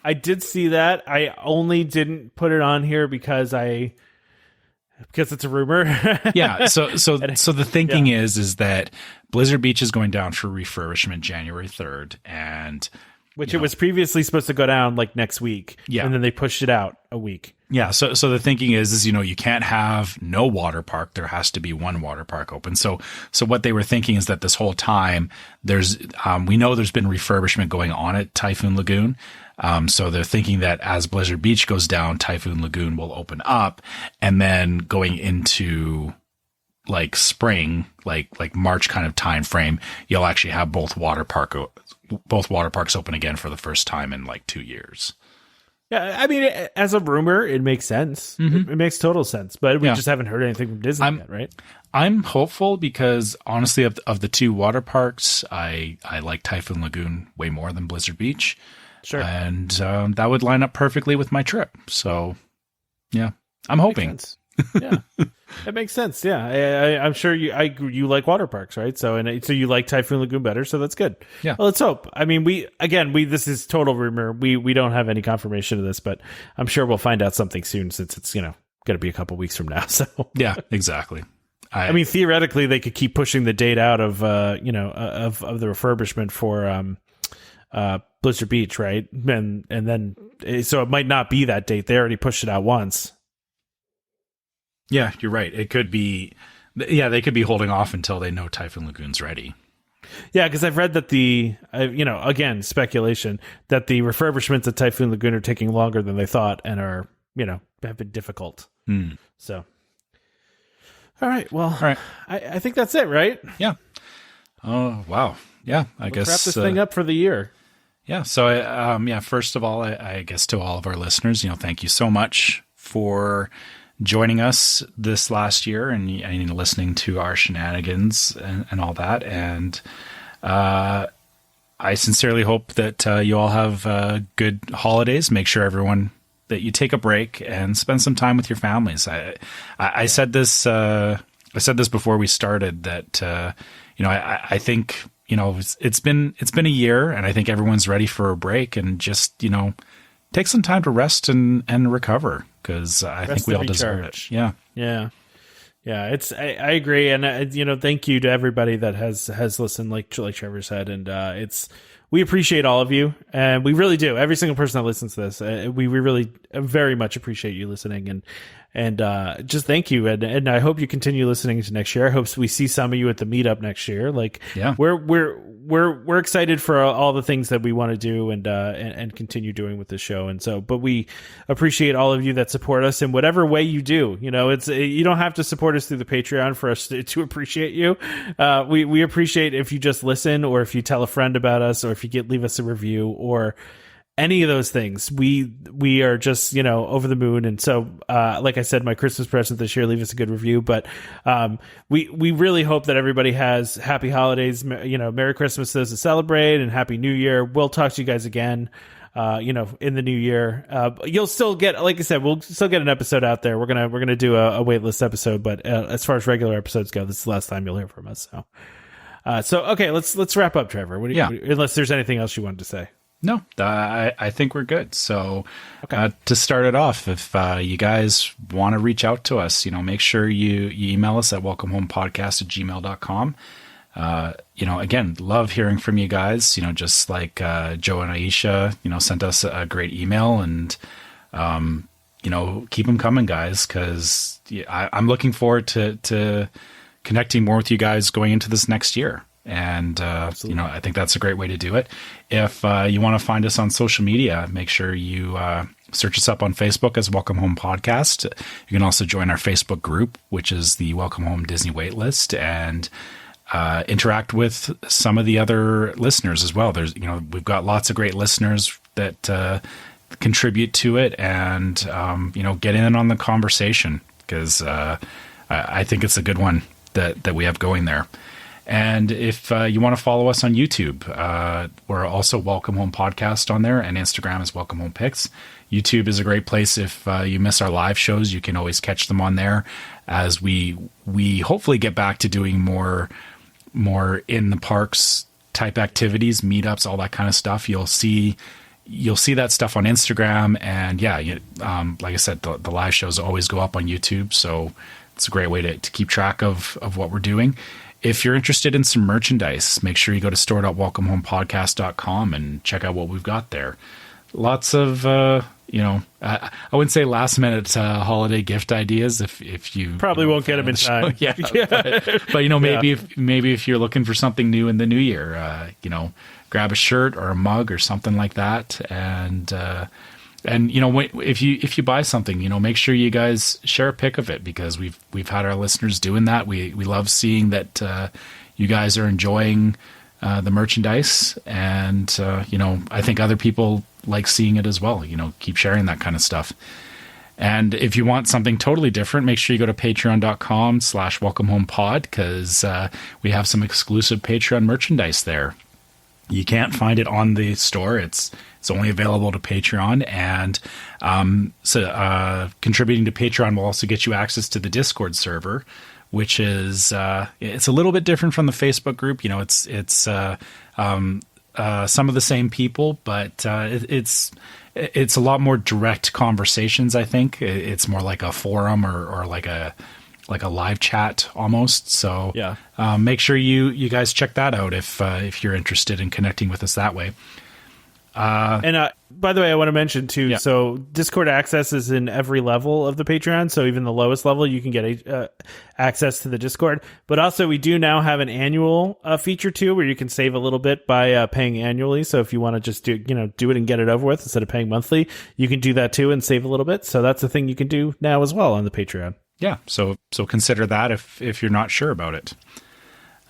I did see that. I only didn't put it on here because it's a rumor. Yeah. So the thinking is that Blizzard Beach is going down for refurbishment January 3rd, and which it was previously supposed to go down like next week. Yeah. And then they pushed it out a week. Yeah. So the thinking is you can't have no water park. There has to be one water park open. So what they were thinking is that this whole time we know there's been refurbishment going on at Typhoon Lagoon. So they're thinking that as Blizzard Beach goes down, Typhoon Lagoon will open up, and then going into like spring, like March kind of time frame, you'll actually have both water parks open again for the first time in like 2 years. Yeah, I mean, as a rumor, it makes sense. Mm-hmm. It makes total sense, but we just haven't heard anything from Disney yet, right? I'm hopeful because honestly, of the two water parks, I like Typhoon Lagoon way more than Blizzard Beach. Sure. And that would line up perfectly with my trip. So, yeah, I'm hoping. Yeah, that makes sense. Yeah, I'm sure you like water parks, right? So you like Typhoon Lagoon better, so that's good. Yeah. Well, let's hope. I mean, this is total rumor. We don't have any confirmation of this, but I'm sure we'll find out something soon since it's going to be a couple weeks from now. So yeah, exactly. I mean, theoretically, they could keep pushing the date out of of the refurbishment for Blizzard Beach, right? And then so it might not be that date. They already pushed it out once. Yeah, you're right. It could be, they could be holding off until they know Typhoon Lagoon's ready. Yeah, because I've read that again, speculation, that the refurbishments at Typhoon Lagoon are taking longer than they thought and are, have been difficult. So, all right. Well, I think that's it, right? Yeah. Oh, wow. Yeah, I guess. Wrap this thing up for the year. Yeah. So, first of all, I guess to all of our listeners, thank you so much for joining us this last year and listening to our shenanigans and all that. And I sincerely hope that you all have good holidays. Make sure everyone that you take a break and spend some time with your families. I said this before we started that I think it's been a year, and I think everyone's ready for a break and just take some time to rest and recover, because I think we all deserve it. Yeah. I agree, and thank you to everybody that has listened, like Trevor said, and we appreciate all of you, and we really do. Every single person that listens to this, we really very much appreciate you listening, and just thank you, and I hope you continue listening to next year. I hope we see some of you at the meetup next year. We're excited for all the things that we want to do and continue doing with this show, but we appreciate all of you that support us in whatever way you do. You don't have to support us through the Patreon for us to appreciate you. We appreciate if you just listen, or if you tell a friend about us, or if you leave us a review, or any of those things. We are just, over the moon. And so, like I said, my Christmas present this year, leave us a good review. But we really hope that everybody has happy holidays, Merry Christmas to those that celebrate, and Happy New Year. We'll talk to you guys again, in the new year. You'll still get, like I said, we'll still get an episode out there. We're gonna do a waitlist episode, but as far as regular episodes go, this is the last time you'll hear from us. So okay, let's wrap up, Trevor. Unless there's anything else you wanted to say. No, I think we're good. So to start it off, if you guys want to reach out to us, make sure you email us at welcomehomepodcast@gmail.com. Again, love hearing from you guys, just like Joe and Aisha, sent us a great email, and, keep them coming, guys, because I'm looking forward to connecting more with you guys going into this next year. And, I think that's a great way to do it. If you want to find us on social media, make sure you search us up on Facebook as Welcome Home Podcast. You can also join our Facebook group, which is the Welcome Home Disney Waitlist, and interact with some of the other listeners as well. There's, we've got lots of great listeners that contribute to it, and, get in on the conversation, because I think it's a good one that we have going there. And if you want to follow us on YouTube, we're also Welcome Home Podcast on there, and Instagram is Welcome Home Pics. YouTube is a great place. If you miss our live shows, you can always catch them on there, as we hopefully get back to doing more in the parks type activities, meetups, all that kind of stuff. You'll see that stuff on Instagram, and like I said, the live shows always go up on YouTube, so it's a great way to keep track of what we're doing. If you're interested in some merchandise, make sure you go to store.welcomehomepodcast.com and check out what we've got there. Lots of, I wouldn't say last minute holiday gift ideas. If you probably won't get them in time. but maybe if you're looking for something new in the new year, grab a shirt or a mug or something like that. And if you buy something, make sure you guys share a pic of it, because we've had our listeners doing that. We love seeing that you guys are enjoying the merchandise, and I think other people like seeing it as well. Keep sharing that kind of stuff. And if you want something totally different, make sure you go to patreon.com/welcomehomepod, because we have some exclusive Patreon merchandise there. You can't find it on the store. It's only available to Patreon, and contributing to Patreon will also get you access to the Discord server, which is it's a little bit different from the Facebook group. It's some of the same people, but it's a lot more direct conversations. I think it's more like a forum or like a live chat almost. So make sure you guys check that out if you're interested in connecting with us that way. And by the way, I want to mention too, so Discord access is in every level of the Patreon. So even the lowest level, you can get access to the Discord. But also, we do now have an annual feature too, where you can save a little bit by paying annually. So if you want to just do it and get it over with instead of paying monthly, you can do that too and save a little bit. So that's a thing you can do now as well on the Patreon. Yeah, so consider that if you're not sure about it.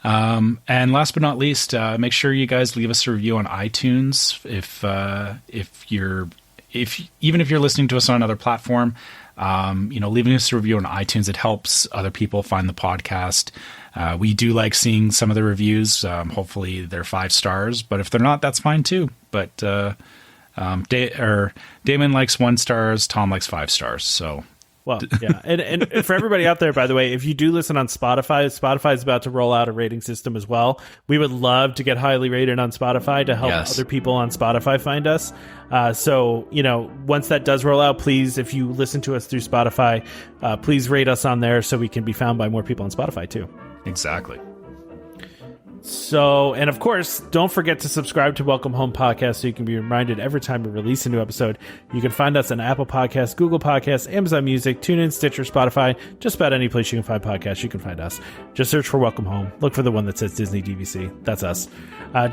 And last but not least, make sure you guys leave us a review on iTunes. Even if you're listening to us on another platform, leaving us a review on iTunes, it helps other people find the podcast. We do like seeing some of the reviews. Hopefully they're 5 stars, but if they're not, that's fine too. But Damon likes 1 stars, Tom likes 5 stars. So. Well, yeah. And for everybody out there, by the way, if you do listen on Spotify is about to roll out a rating system as well. We would love to get highly rated on Spotify to help other people on Spotify find us. So, once that does roll out, please, if you listen to us through Spotify, please rate us on there so we can be found by more people on Spotify too. Exactly. So, and of course, don't forget to subscribe to Welcome Home Podcast so you can be reminded every time we release a new episode. You can find us on Apple Podcasts, Google Podcasts, Amazon Music, TuneIn, Stitcher, Spotify, just about any place you can find podcasts, you can find us. Just search for Welcome Home. Look for the one that says Disney DVC. That's us.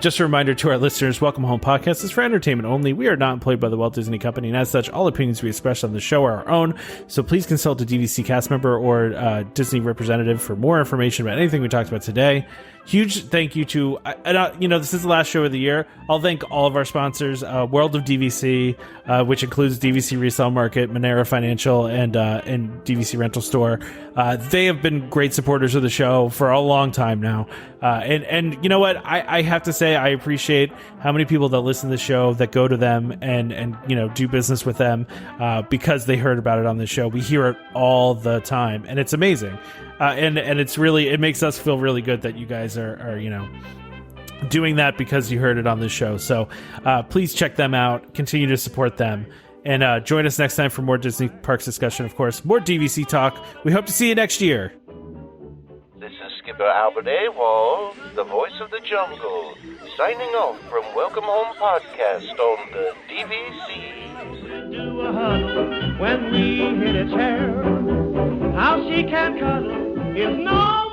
Just a reminder to our listeners, Welcome Home Podcast is for entertainment only. We are not employed by the Walt Disney Company, and as such, all opinions we express on the show are our own. So please consult a DVC cast member or Disney representative for more information about anything we talked about today. Huge thank you to, this is the last show of the year. I'll thank all of our sponsors, World of DVC, which includes DVC Resale Market, Monera Financial, and DVC Rental Store. They have been great supporters of the show for a long time now. And you know what? I have to say, I appreciate how many people that listen to the show that go to them and do business with them because they heard about it on the show. We hear it all the time, and it's amazing. And it's really, it makes us feel really good that you guys are doing that because you heard it on this show. So please check them out. Continue to support them. And join us next time for more Disney Parks discussion, of course. More DVC talk. We hope to see you next year. This is Skipper Albert Awol, the voice of the jungle, signing off from Welcome Home Podcast on the DVC. Do a huddle when we hit a chair. How she can cuddle is no